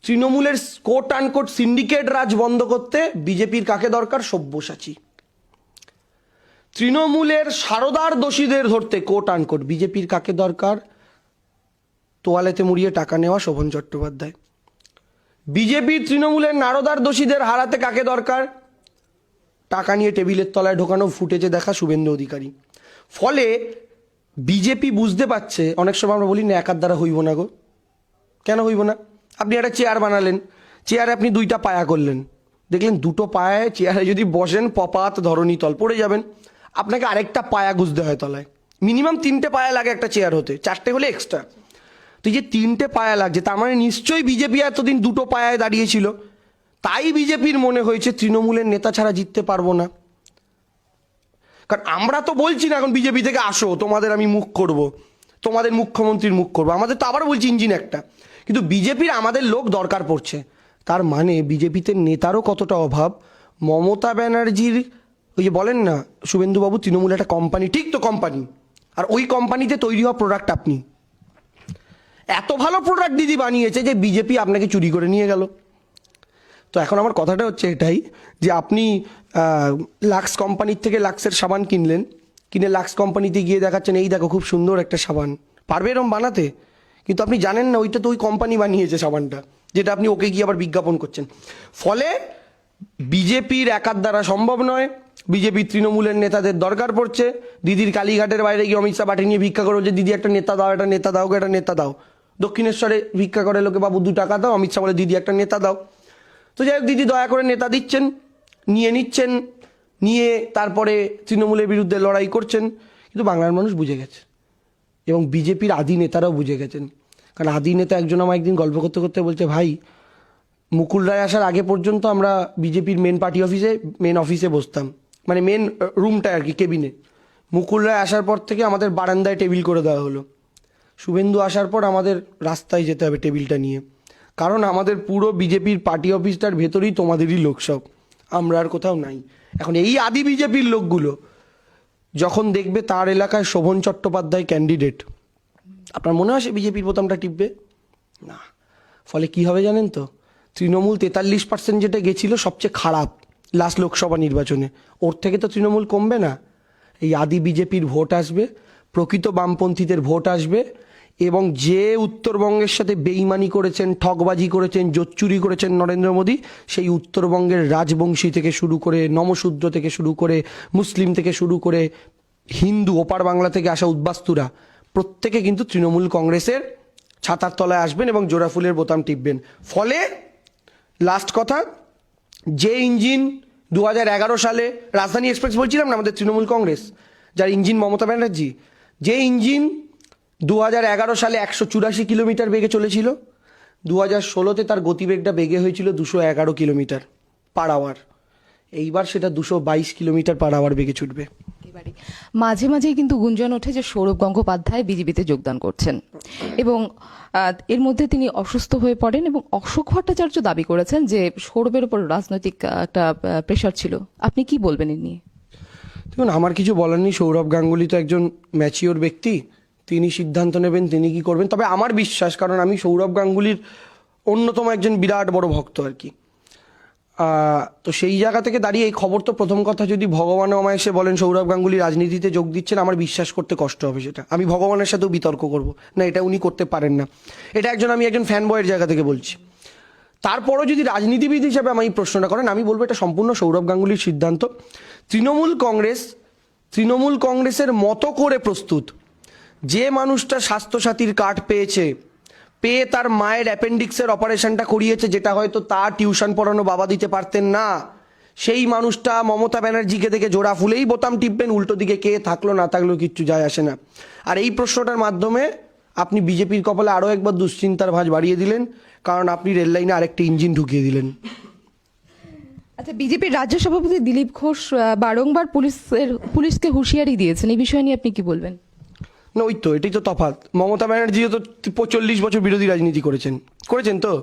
তৃণমূলের কোট আনকোট সিন্ডিকেট রাজ বন্ধ করতে বিজেপির কাকে দরকার? সব্যসাচী। তৃণমূলের সারদার দোষীদের ধরতে কোট আনকোট বিজেপির কাকে দরকার? তোয়ালেতে মুড়িয়ে টাকা নেওয়া শোভন চট্টোপাধ্যায়। বিজেপির তৃণমূলের নারদার দোষীদের হারাতে কাকে দরকার? টাকা নিয়ে টেবিলের তলায় ঢোকানো ফুটেজে দেখা শুভেন্দু অধিকারী। ফলে বিজেপি বুঝতে পারছে, অনেক সময় আমরা বলি না একার দ্বারা হইব না গো, কেন হইব না? আপনি একটা চেয়ার বানালেন, চেয়ারে আপনি 2টা পায়া করলেন, দেখলেন 2টো পায়ায় চেয়ারে যদি বসেন পপাত ধরণী তল পড়ে যাবেন, আপনাকে আরেকটা পায়া গুঁজতে হয় তলায়। মিনিমাম 3টে পায়া লাগে একটা চেয়ার হতে, 4টে হলে এক্সট্রা। তো এই যে 3টে পায়া লাগছে, তার মানে নিশ্চয়ই বিজেপি এতদিন 2টো পায়ায় দাঁড়িয়েছিল, তাই বিজেপির মনে হয়েছে তৃণমূলের নেতা ছাড়া জিততে পারবো না। কারণ আমরা তো বলছি না এখন বিজেপি থেকে আসো, তোমাদের আমি মুখ করব, তোমাদের মুখ্যমন্ত্রীর মুখ করবো, আমাদের তো আবার বলছি ইঞ্জিন একটা, কিন্তু বিজেপির আমাদের লোক দরকার পড়ছে। তার মানে বিজেপিতে নেতারও কতটা অভাব। মমতা ব্যানার্জির ওই যে বলেন না শুভেন্দুবাবু তৃণমূল একটা কোম্পানি, ঠিক তো কোম্পানি, আর ওই কোম্পানিতে তৈরি হওয়া প্রোডাক্ট আপনি। এত ভালো প্রোডাক্ট দিদি বানিয়েছে যে বিজেপি আপনাকে চুরি করে নিয়ে গেল। তো এখন আমার কথাটা হচ্ছে এটাই যে আপনি লাক্স কোম্পানির থেকে লাক্সের সাবান কিনলেন, কিনে লাক্স কোম্পানিতে গিয়ে দেখাচ্ছেন এই দেখো খুব সুন্দর একটা সাবান, পারবে এরম বানাতে? কিন্তু আপনি জানেন না ওইটা তো ওই কোম্পানি বানিয়েছে সাবানটা, যেটা আপনি ওকে গিয়ে আবার বিজ্ঞাপন করছেন। ফলে বিজেপির একার দ্বারা সম্ভব নয়, বিজেপির তৃণমূলের নেতাদের দরকার পড়ছে। দিদির কালীঘাটের বাইরে গিয়ে অমিত শাহ বাটি নিয়ে ভিক্ষা করে যে দিদি একটা নেতা দাও, একটা নেতা দাও, একটা নেতা দাও। দক্ষিণেশ্বরে ভিক্ষা করে লোকে বাবু 2 টাকা দাও, অমিত শাহ বলে দিদি একটা নেতা দাও। তো যাই হোক দিদি দয়া করে নেতা দিচ্ছেন, নিয়ে নিচ্ছেন, নিয়ে তারপরে তৃণমূলের বিরুদ্ধে লড়াই করছেন। কিন্তু বাংলার মানুষ বুঝে গেছে এবং বিজেপির আদি নেতারাও বুঝে গেছেন। কারণ আদি নেতা একজন আমার একদিন গল্প করতে করতে বলছে, ভাই মুকুল রায় আসার আগে পর্যন্ত আমরা বিজেপির মেন অফিসে বসতাম, মানে মেন রুমটা আর কি, কেবিনে। মুকুল রায় আসার পর থেকে আমাদের বারান্দায় টেবিল করে দেওয়া হলো, শুভেন্দু আসার পর আমাদের রাস্তায় যেতে হবে টেবিলটা নিয়ে, কারণ আমাদের পুরো বিজেপির পার্টি অফিসটার ভেতরেই তোমাদেরই লোক সব, আমরা আর কোথাও নাই। এখন এই আদি বিজেপির লোকগুলো যখন দেখবে তার এলাকায় শোভন চট্টোপাধ্যায় ক্যান্ডিডেট, আপনার মনে হয় সে বিজেপির বোতামটা টিপবে না। ফলে কি হবে জানেন তো, তৃণমূল 43% যেটা গেছিল সবচেয়ে খারাপ লাস্ট লোকসভা নির্বাচনে, ওর থেকে তো তৃণমূল কমবে না। এই আদি বিজেপির ভোট আসবে, প্রকৃত বামপন্থীদের ভোট আসবে, এবং যে উত্তরবঙ্গের সাথে বেইমানি করেছেন, ঠকবাজি করেছেন, জোচ্চুরি করেছেন নরেন্দ্র মোদী, সেই উত্তরবঙ্গের রাজবংশী থেকে শুরু করে, নমশূদ্র থেকে শুরু করে, মুসলিম থেকে শুরু করে, হিন্দু ওপার বাংলা থেকে আসা উদ্বাস্তুরা প্রত্যেকে কিন্তু তৃণমূল কংগ্রেসের ছাতার তলায় আসবেন এবং জোড়া ফুলের বোতাম টিপবেন। ফলে লাস্ট কথা, যে ইঞ্জিন 2011 সালে রাজধানী এক্সপ্রেস বলছিলাম না আমাদের তৃণমূল কংগ্রেস, যার ইঞ্জিন মমতা ব্যানার্জি, যে ইঞ্জিন 2011 সালে 184 কিলোমিটার বেগে চলেছিল, 2016-তে তার গতিবেগটা বেগে হয়েছিল 211 কিলোমিটার পার আওয়ার। এইবার সেটা 222 কিলোমিটার পার আওয়ার বেগে ছুটবে। একেবারে মাঝে মাঝেই কিন্তু গুঞ্জন ওঠে যে সৌরভ গঙ্গোপাধ্যায় বিজেপিতে যোগদান করছেন এবং এর মধ্যে তিনি অসুস্থ হয়ে পড়েন এবং অশোক ভট্টাচার্য দাবি করেছেন যে সৌরভের উপর রাজনৈতিক একটা প্রেশার ছিল। আপনি কি বলবেন এ নিয়ে? দেখুন, আমার কিছু বলার নেই। সৌরভ গাঙ্গুলি তো একজন ম্যাচিওর ব্যক্তি, তিনি সিদ্ধান্ত নেবেন তিনি কি করবেন। তবে আমার বিশ্বাস, কারণ আমি সৌরভ গাঙ্গুলির অন্যতম একজন বিরাট বড় ভক্ত আর কি, তো সেই জায়গা থেকে দাঁড়িয়ে এই খবর তো প্রথম কথা যদি ভগবানও আমায় এসে বলেন সৌরভ গাঙ্গুলি রাজনীতিতে যোগ দিচ্ছেন, আমার বিশ্বাস করতে কষ্ট হবে। সেটা আমি ভগবানের সাথেও বিতর্ক করব না, এটা উনি করতে পারেন না। এটা আমি একজন ফ্যান বয়ের জায়গা থেকে বলছি। তারপরও যদি রাজনীতিবিদ হিসাবে আমি এই প্রশ্নটা করেন, আমি বলবো এটা সম্পূর্ণ সৌরভ গাঙ্গুলির সিদ্ধান্ত। তৃণমূল কংগ্রেসের মতো করে প্রস্তুত। যে মানুষটা স্বাস্থ্যসাথীর কার্ড পেয়ে তার মায়ের অ্যাপেন্ডিক্সের অপারেশনটা করিয়েছে, যেটা হয়তো তার টিউশন পড়ানো বাবা দিতে পারতেন না, সেই মানুষটা মমতা ব্যানার্জিকে দেখে জোড়া ফুলেই বোতাম টিপবেন, উল্টো দিকে কে থাকলো না থাকলো কিচ্ছু যায় আসে না। আর এই প্রশ্নটার মাধ্যমে আপনি বিজেপির কপালে আরও একবার দুশ্চিন্তার ভাঁজ বাড়িয়ে দিলেন, কারণ আপনি রেল লাইনে আরেকটা ইঞ্জিন ঢুকিয়ে দিলেন। আচ্ছা, বিজেপির রাজ্য সভাপতি দিলীপ ঘোষ বারংবার পুলিশকে হুঁশিয়ারি দিয়েছেন, এই বিষয় নিয়ে আপনি কি বলবেন? না, এটাই তো তফাৎ। মমতা ব্যানার্জিও তো 40 বছর বিরোধী রাজনীতি করেছেন তো।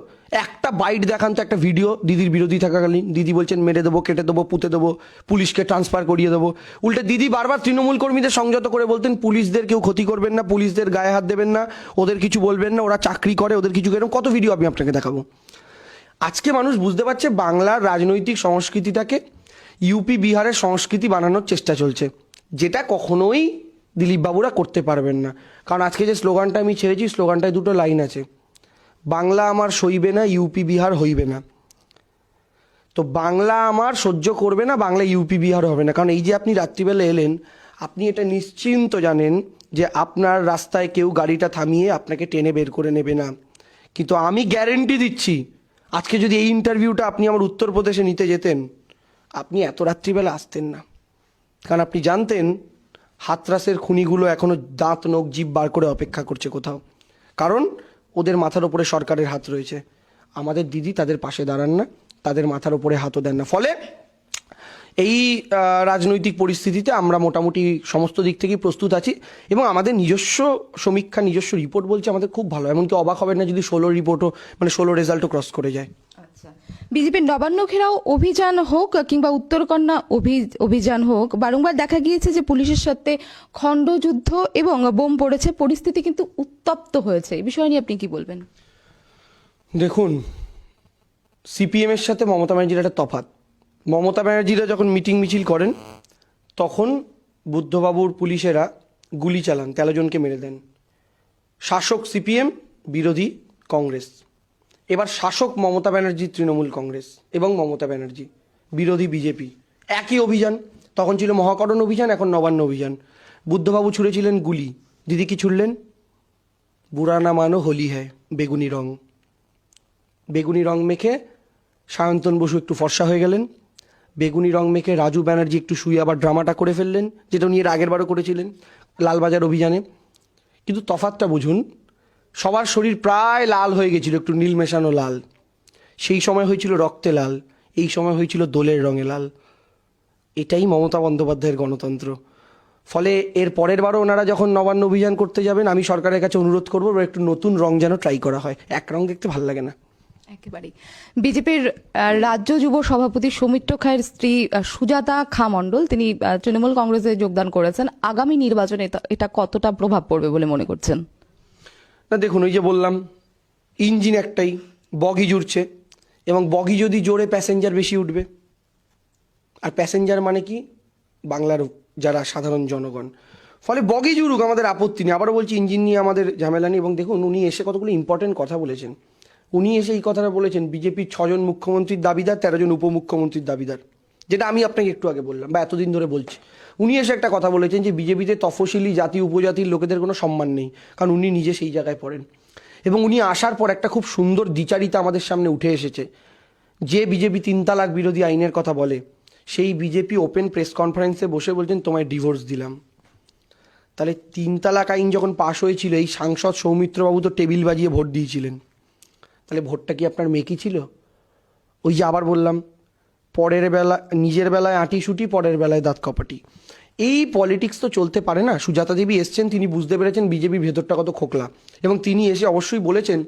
একটা বাইট দেখান তো, একটা ভিডিও দিদির বিরোধী থাকাকালীন। দিদি বলছেন মেরে দেবো, কেটে দেবো, পুঁতে দেবো, পুলিশকে ট্রান্সফার করিয়ে দেবো। উল্টে দিদি বারবার তৃণমূল কর্মীদের সংযত করে বলতেন পুলিশদের কেউ ক্ষতি করবেন না, পুলিশদের গায়ে হাত দেবেন না, ওদের কিছু বলবেন না, ওরা চাকরি করে, ওদের কিছু এরকম কত ভিডিও আমি আপনাকে দেখাবো। আজকে মানুষ বুঝতে পারছে বাংলার রাজনৈতিক সংস্কৃতিটাকে ইউপি বিহারের সংস্কৃতি বানানোর চেষ্টা চলছে, যেটা কখনোই দিলীপবাবুরা করতে পারবেন না। কারণ আজকে যে স্লোগানটা আমি ছেড়েছি, স্লোগানটায় দুটো লাইন আছে, বাংলা আমার সইবে না, ইউপি বিহার হইবে না। তো বাংলা আমার সহ্য করবে না, বাংলা ইউপি বিহার হবে না। কারণ এই যে আপনি রাত্রিবেলা এলেন, আপনি এটা নিশ্চিন্ত জানেন যে আপনার রাস্তায় কেউ গাড়িটা থামিয়ে আপনাকে টেনে বের করে নেবে না। কিন্তু আমি গ্যারেন্টি দিচ্ছি, আজকে যদি এই ইন্টারভিউটা আপনি আমার উত্তরপ্রদেশে নিতে যেতেন, আপনি এত রাত্রিবেলা আসতেন না। কারণ আপনি জানতেন হাতরাসের খুনিগুলো এখনো দাঁত নখ জিভ বার করে অপেক্ষা করছে কোথাও, কারণ ওদের মাথার ওপরে সরকারের হাত রয়েছে। আমাদের দিদি তাদের পাশে দাঁড়ান না, তাদের মাথার ওপরে হাতও দেন না। ফলে এই রাজনৈতিক পরিস্থিতিতে আমরা মোটামুটি সমস্ত দিক থেকেই প্রস্তুত আছি এবং আমাদের নিজস্ব সমীক্ষা, নিজস্ব রিপোর্ট বলছে আমাদের খুব ভালো। এমনকি অবাক হবেন না যদি 16 রেজাল্টও ক্রস করে যায়। আচ্ছা, বিজেপির নবান্ন ঘেরাও অভিযান হোক কিংবা উত্তরকন্যা অভিযান হোক, বারংবার দেখা গিয়েছে যে পুলিশের সাথে খণ্ডযুদ্ধ এবং বোম পড়েছে, পরিস্থিতি কিন্তু উত্তপ্ত হয়েছে। এই বিষয় নিয়ে আপনি কি বলবেন? দেখুন, সিপিএমের সাথে মমতা ব্যানার্জির একটা তফাৎ। মমতা ব্যানার্জিরা যখন মিটিং মিছিল করেন, তখন বুদ্ধবাবুর পুলিশেরা গুলি চালান, 13 জনকে মেরে দেন। শাসক সিপিএম, বিরোধী কংগ্রেস। এবার শাসক মমতা ব্যানার্জি, তৃণমূল কংগ্রেস এবং মমতা ব্যানার্জি, বিরোধী বিজেপি, একই অভিযান। তখন ছিল মহাকরণ অভিযান, এখন নবান্ন অভিযান। বুদ্ধবাবু ছুঁড়েছিলেন গুলি, দিদি কি ছুড়লেন? বুড়া না মানো হোলি হ্যায়, বেগুনি রং। বেগুনি রং মেখে সায়ন্তন বসু একটু ফর্সা হয়ে গেলেন, বেগুনি রং মেখে রাজু ব্যানার্জি একটু শুয়ে আবার ড্রামাটা করে ফেললেন, যেটা উনি এর আগের বারও করেছিলেন লালবাজার অভিযানে। কিন্তু তফাৎটা বুঝুন, সবার শরীর প্রায় লাল হয়ে গেছিল, একটু নীল মেশানো লাল। সেই সময় হয়েছিল রক্তে লাল, এই সময় হয়েছিল দোলের রঙে লাল। এটাই মমতা বন্দ্যোপাধ্যায়ের গণতন্ত্র। ফলে এর পরের বারও ওনারা যখন নবান্ন অভিযান করতে যাবেন, আমি সরকারের কাছে অনুরোধ করবো একটু নতুন রং যেন ট্রাই করা হয়। এক রং দেখতে ভালো লাগে না। একেবারেই। বিজেপির রাজ্য যুব সভাপতি সৌমিত্র খায়ের স্ত্রী সুজাতা খা মণ্ডল, তিনি তৃণমূল কংগ্রেসে যোগদান করেছেন। আগামী নির্বাচনে এটা কতটা প্রভাব পড়বে বলে মনে করছেন? না দেখুন, ওই যে বললাম, ইঞ্জিন একটাই, বগি জুড়ছে, এবং বগি যদি জোরে প্যাসেঞ্জার বেশি উঠবে। আর প্যাসেঞ্জার মানে কি? বাংলার যারা সাধারণ জনগণ। ফলে বগি জুড়ুক, আমাদের আপত্তি নেই। আবারও বলছি, ইঞ্জিন নিয়ে আমাদের ঝামেলা নেই। এবং দেখুন, উনি এসে কতগুলো ইম্পর্টেন্ট কথা বলেছেন। উনি এসে এই কথাটা বলেছেন, বিজেপির 6 জন মুখ্যমন্ত্রীর দাবিদার, 13 জন উপমুখ্যমন্ত্রীর দাবিদার, যেটা আমি আপনাকে একটু আগে বললাম বা এতদিন ধরে বলছি। উনি এসে একটা কথা বলেছেন যে বিজেপিতে তফসিলি জাতি উপজাতির লোকেদের কোনো সম্মান নেই, কারণ উনি নিজে সেই জায়গায় পড়েন। এবং উনি আসার পর একটা খুব সুন্দর দ্বিচারিতা আমাদের সামনে উঠে এসেছে। যে বিজেপি 3 তালাক বিরোধী আইনের কথা বলে, সেই বিজেপি ওপেন প্রেস কনফারেন্সে বসে বলছেন তোমায় ডিভোর্স দিলাম। তাহলে 3 তালাক আইন যখন পাশ হয়েছিল, এই সাংসদ সৌমিত্রবাবু তো টেবিল বাজিয়ে ভোট দিয়েছিলেন। তাহলে ভোটটা কি আপনার মেকি ছিল? ওই যে আবার বললাম, নিজের বেলায় আঁটি শুটি, পরের বেলায় দাঁত কপাটি। এই পলিটিক্স তো চলতে পারে না। সুজাতা দেবী এসছেন, তিনি বুঝতে পেরেছেন বিজেপির ভেতরটা কত খোকলা, এবং তিনি এসে অবশ্যই বলেছেন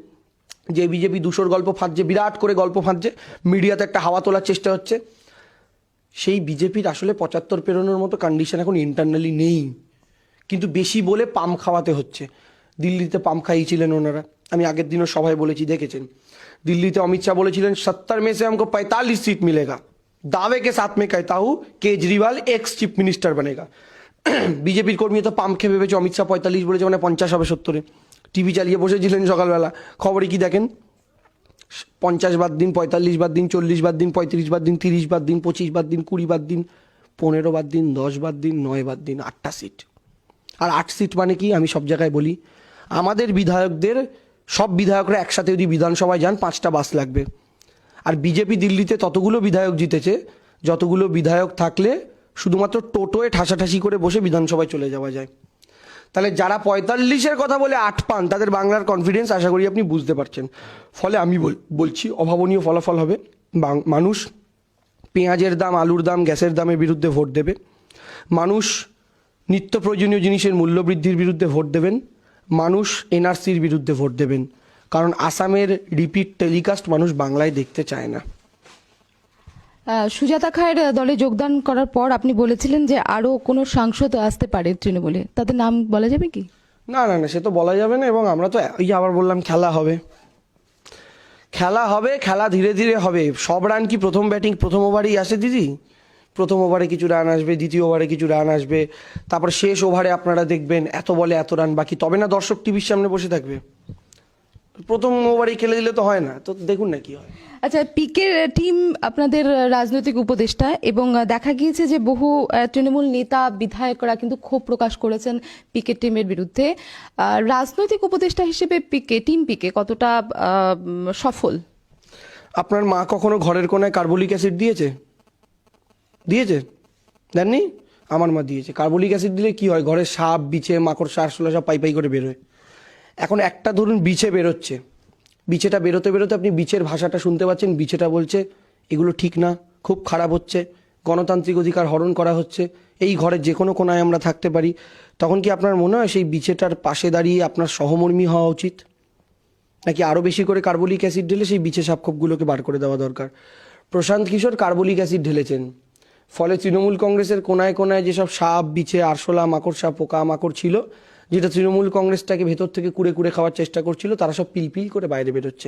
যে বিজেপি দুশোর গল্প ফাঁদছে, বিরাট করে গল্প ফাঁদছে, মিডিয়াতে একটা হাওয়া তোলার চেষ্টা হচ্ছে। সেই বিজেপির আসলে 75 পেরোনোর মতো কন্ডিশন এখন ইন্টারনালি নেই, কিন্তু বেশি বলে পাম খাওয়াতে হচ্ছে। দিল্লিতে পাম খাইয়েছিলেন ওনারা, আমি আগের দিনও সভায় বলেছি, দেখেছেন। দিল্লিতে অমিত শাহ বলেছিলেন 70 में से हमको 45 सीट मिलेगा, दावे के साथ में कहता हूँ केजरीवाल एक्स चीफ मिनिस्टर बनेगा। বিজেপির কর্মী তো পাম খেয়ে ভেবেছে অমিত শাহ 45 বলেছে মানে 50 হবে 70-এ। টিভি চালিয়ে বসেছিলেন সকালবেলা, খবরে কি দেখেন? 50 বাদ দিন, 45 বাদ দিন, 40 বাদ দিন, 35 বাদ দিন, 30 বাদ দিন, 25 বাদ দিন, 20 বাদ দিন, 15 বাদ দিন, 10 বাদ দিন, 9 বাদ দিন, 8টা সিট। আর 8 সিট মানে কি? আমি সব জায়গায় বলি, আমাদের বিধায়কদের সব বিধায়করা একসাথে যদি বিধানসভায় যান 5টা বাস লাগবে। আর বিজেপি দিল্লিতে ততগুলো বিধায়ক জিতেছে যতগুলো বিধায়ক থাকলে শুধুমাত্র টোটোয় ঠাসাঠাসি করে বসে বিধানসভায় চলে যাওয়া যায়। তাহলে যারা 45-এর কথা বলে 8 পান, তাদের বাংলার কনফিডেন্স আশা করি আপনি বুঝতে পারছেন। ফলে আমি বলছি অভাবনীয় ফলাফল হবে। মানুষ পেঁয়াজের দাম, আলুর দাম, গ্যাসের দামের বিরুদ্ধে ভোট দেবে। মানুষ নিত্য প্রয়োজনীয় জিনিসের মূল্যবৃদ্ধির বিরুদ্ধে ভোট দেবেন। মানুষ এনআরসির বিরুদ্ধে ভোট দেবেন, কারণ আসামের রিপিট টেলিকাস্ট মানুষ বাংলায় দেখতে চায় না। সুজাতা খায়ের দলে যোগদান করার পর আপনি বলেছিলেন যে আরো কোনো সাংসদ আসতে পারে তৃণমূলে, তাদের নাম বলা যাবে কি? না না না, সে তো বলা যাবে না। এবং আমরা তো ওই আবার বললাম খেলা হবে, খেলা হবে, খেলা ধীরে ধীরে হবে। সব রান কি প্রথম ব্যাটিং প্রথম ওভারেই আসে দিদি? প্রথম ওভারে কিছু রান আসবে, দ্বিতীয় ওভারে কিছু রান আসবে, তারপর শেষ ওভারে আপনারা দেখবেন এত বলে এত রান বাকি, তবে না দর্শক টিভির সামনে বসে থাকবে। প্রথম ওভারেই খেলে দিলে তো হয় না। তো দেখুন না কি হয়। আচ্ছা, পিকের টিম আপনাদের রাজনৈতিক উপদেষ্টা, এবং দেখা গিয়েছে যে বহু তৃণমূল নেতা বিধায়করা কিন্তু ক্ষোভ প্রকাশ করেছেন পিকের টিমের বিরুদ্ধে। রাজনৈতিক উপদেষ্টা হিসেবে টিম পিকে কতটা সফল? আপনার মা কখনো ঘরের কোনায় কার্বলিক অ্যাসিড দিয়েছে? দিয়েছে? দেননি? আমার মা দিয়েছে। কার্বলিক অ্যাসিড দিলে কি হয়? ঘরে সাপ, বিছে, মাকড়সা, আরশোলা সব পাই পাই করে বেরোয়। এখন একটা ধরুন বিছে বেরোচ্ছে, বিছেটা বেরোতে বেরোতে আপনি বিছের ভাষাটা শুনতে পাচ্ছেন। বিছেটা বলছে এগুলো ঠিক না, খুব খারাপ হচ্ছে, গণতান্ত্রিক অধিকার হরণ করা হচ্ছে, এই ঘরের যে কোনো কোনায় আমরা থাকতে পারি। তখন কি আপনার মনে হয় সেই বিছেটার পাশে দাঁড়িয়ে আপনার সহমর্মী হওয়া উচিত, নাকি আরও বেশি করে কার্বলিক অ্যাসিড ঢেলে সেই বিছে সাপখোপগুলোকে বার করে দেওয়া দরকার? প্রশান্ত কিশোর কার্বলিক অ্যাসিড ঢেলেছেন, ফলে তৃণমূল কংগ্রেসের কোনায় কোনায় যেসব সাপ, বিছে, আরশোলা, মাকড়সা, পোকা মাকড় ছিল, যেটা তৃণমূল কংগ্রেসটাকে ভেতর থেকে কুড়ে কুড়ে খাওয়ার চেষ্টা করছিল, তারা সব পিলপিল করে বাইরে বেরোচ্ছে।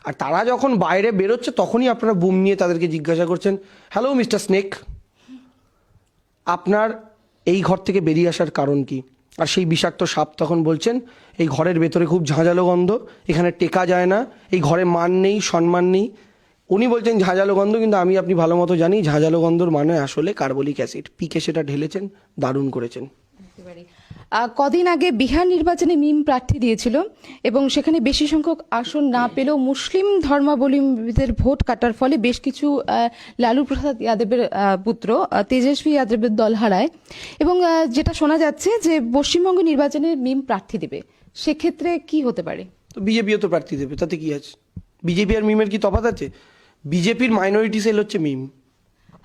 আর তারা যখন বাইরে বেরোচ্ছে তখনই আপনারা বুম নিয়ে তাদেরকে জিজ্ঞাসা করছেন, হ্যালো মিস্টার স্নেক, আপনার এই ঘর থেকে বেরিয়ে আসার কারণ কি? আর সেই বিষাক্ত সাপ তখন বলছেন, এই ঘরের ভেতরে খুব ঝাঁঝালো গন্ধ, এখানে টেকা যায় না, এই ঘরে মান নেই, সম্মান নেই। উনি বলছেন ঝাঁঝালো গন্ধ, কিন্তু আমি আপনি ভালো মতো জানি ঝাঁঝালো গন্ধর মানে আসলে কার্বলিক অ্যাসিড। পিকে সেটা ঢেলেছেন, দারুণ করেছেন। কদিন আগে বিহার নির্বাচনে মিম প্রার্থী দিয়েছিল এবং সেখানে বেশি সংখ্যক আসন না পেলেও মুসলিম ধর্মাবলম্বীদের ভোট কাটার ফলে বেশ কিছু লালু প্রসাদ যাদবের পুত্র তেজস্বী যাদবের দল হারায়, এবং যেটা শোনা যাচ্ছে যে পশ্চিমবঙ্গ নির্বাচনে মিম প্রার্থী দেবে। সেক্ষেত্রে কি হতে পারে? তো বিজেপিও তো প্রার্থী দেবে, তাতে কি আছে? বিজেপি আর মিমের কি তফাৎ আছে? বিজেপির মাইনরিটি সেল হচ্ছে মিম।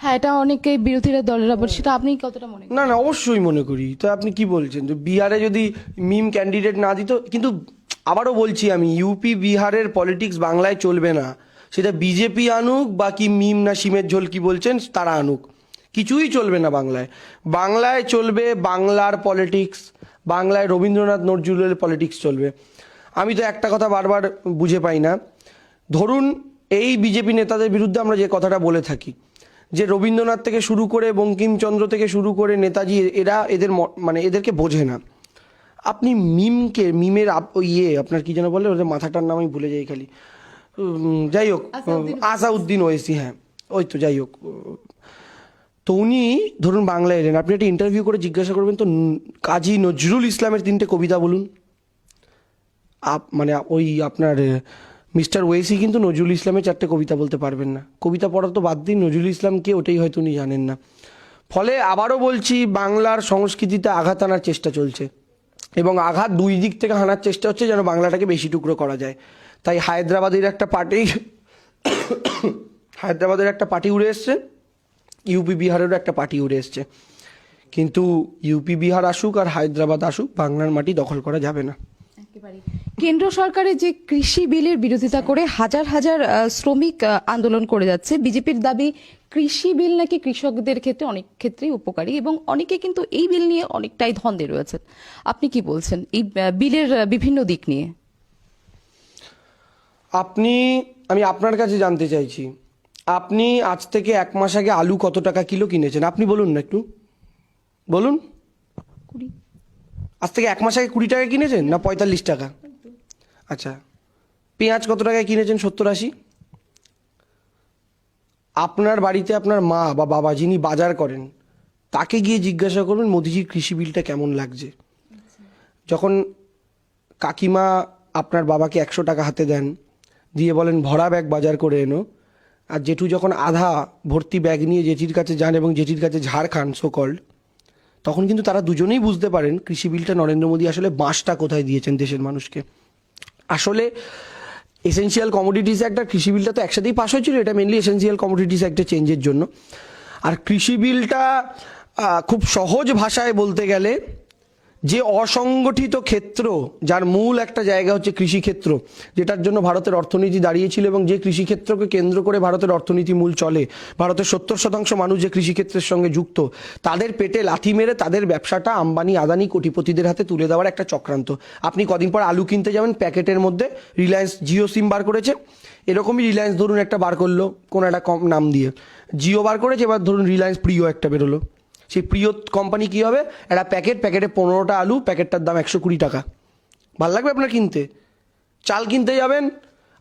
হ্যাঁ, এটা অনেকে বিরোধীরা দলের ওপর, সেটা আপনি কতটা মনে করেন? না না, অবশ্যই মনে করি। তো আপনি কি বলছেন যে বিহারে যদি মিম ক্যান্ডিডেট না দিত? কিন্তু আবারও বলছি আমি, ইউপি বিহারের পলিটিক্স বাংলায় চলবে না। সেটা বিজেপি আনুক বা কি মিম না সিমের ঝোল কি বলছেন তারা আনুক, কিছুই চলবে না বাংলায়। বাংলায় চলবে বাংলার পলিটিক্স, বাংলায় রবীন্দ্রনাথ নজরুলের পলিটিক্স চলবে। আমি তো একটা কথা বারবার বুঝে পাই না, ধরুন এই বিজেপি নেতাদের বিরুদ্ধে আমরা যে কথাটা বলে থাকি যে রবীন্দ্রনাথ থেকে শুরু করে বঙ্কিমচন্দ্র থেকে শুরু করে নেতাজি, এরা এদের মানে এদেরকে বোঝে না। আপনি মিমের আপনার কি যেন বলে, ওদের মাথাটার নাম আমি ভুলে যাই খালি, যাই হোক, আসাউদ্দিন ওয়েসি, হ্যাঁ ওই তো, যাই হোক। তো উনি ধরুন বাংলায় এলেন, আপনি একটা ইন্টারভিউ করে জিজ্ঞাসা করবেন তো কাজী নজরুল ইসলামের 3টে কবিতা বলুন। মানে ওই আপনার মিস্টার ওয়েসি কিন্তু নজরুল ইসলামের 4টে কবিতা বলতে পারবেন না। কবিতা পড়া তো বাদ দিন, নজরুল ইসলামকে ওটাই হয়তো উনি জানেন না। ফলে আবারও বলছি, বাংলার সংস্কৃতিতে আঘাত আনার চেষ্টা চলছে, এবং আঘাত দুই দিক থেকে হানার চেষ্টা হচ্ছে যেন বাংলাটাকে বেশি টুকরো করা যায়। তাই হায়দ্রাবাদের একটা পার্টি উড়ে এসছে, ইউপি বিহারেরও একটা পার্টি উড়ে এসছে। কিন্তু ইউপি বিহার আসুক আর হায়দ্রাবাদ আসুক, বাংলার মাটি দখল করা যাবে না। কেন্দ্র সরকারের যে কৃষি বিলের বিরোধিতা করে হাজার হাজার শ্রমিক আন্দোলন করে যাচ্ছে, বিজেপির দাবি কৃষি বিল নাকি কৃষকদের ক্ষেত্রে অনেক ক্ষেত্রেই উপকারী এবং অনেকে কিন্তু এই বিল নিয়ে অনেকটাই দ্বন্দ্বে রয়েছেন। আপনি কি বলছেন এই বিলের বিভিন্ন দিক নিয়ে? আমি আপনার কাছে জানতে চাইছি, আপনি আজ থেকে 1 মাস আগে আলু কত টাকা কিলো কিনেছেন? আপনি বলুন না, একটু বলুন। আজ থেকে 1 মাস আগে 20 টাকা কিনেছেন না 45 টাকা? আচ্ছা, পেঁয়াজ কত টাকায় কিনেছেন? 70-80? আপনার বাড়িতে আপনার মা বা বাবা যিনি বাজার করেন, তাকে গিয়ে জিজ্ঞাসা করবেন মোদিজির কৃষি বিলটা কেমন লাগছে। যখন কাকিমা আপনার বাবাকে 100 টাকা হাতে দেন, দিয়ে বলেন ভরা ব্যাগ বাজার করে এনো, আর জেঠু যখন আধা ভর্তি ব্যাগ নিয়ে জেঠির কাছে যান এবং জেঠির কাছে ঝাড় খান সোকল্ড, তখন কিন্তু তারা দুজনেই বুঝতে পারেন কৃষি বিলটা নরেন্দ্র মোদী আসলে বাঁশটা কোথায় দিয়েছেন দেশের মানুষকে। আসলে এসেনশিয়াল কমোডিটিস অ্যাক্ট আর কৃষি বিলটা তো একসাথেই পাস হয়েছিল, এটা মেনলি এসেনশিয়াল কমোডিটিস অ্যাক্টের চেঞ্জের জন্য। আর কৃষি বিলটা খুব সহজ ভাষায় বলতে গেলে, যে অসংগঠিত ক্ষেত্র, যার মূল একটা জায়গা হচ্ছে কৃষিক্ষেত্র, যেটার জন্য ভারতের অর্থনীতি দাঁড়িয়েছিল এবং যে কৃষিক্ষেত্রকে কেন্দ্র করে ভারতের অর্থনীতি মূল চলে, ভারতের 70% মানুষ যে কৃষিক্ষেত্রের সঙ্গে যুক্ত, তাদের পেটে লাথি মেরে তাদের ব্যবসাটা আম্বানি আদানি কোটিপতিদের হাতে তুলে দেওয়ার একটা চক্রান্ত। আপনি কদিন পর আলু কিনতে যাবেন, প্যাকেটের মধ্যে রিলায়েন্স জিও সিম বার করেছে, এরকমই রিলায়েন্স ধরুন একটা বার করলো কোনো একটা কম নাম দিয়ে, জিও বার করেছে, এবার ধরুন রিলায়েন্স প্রিয় একটা বেরোলো। সেই প্রিয় কোম্পানি কী হবে, একটা প্যাকেটে 15টা আলু, প্যাকেটটার দাম 120 টাকা। ভাল লাগবে আপনার কিনতে? চাল কিনতে যাবেন,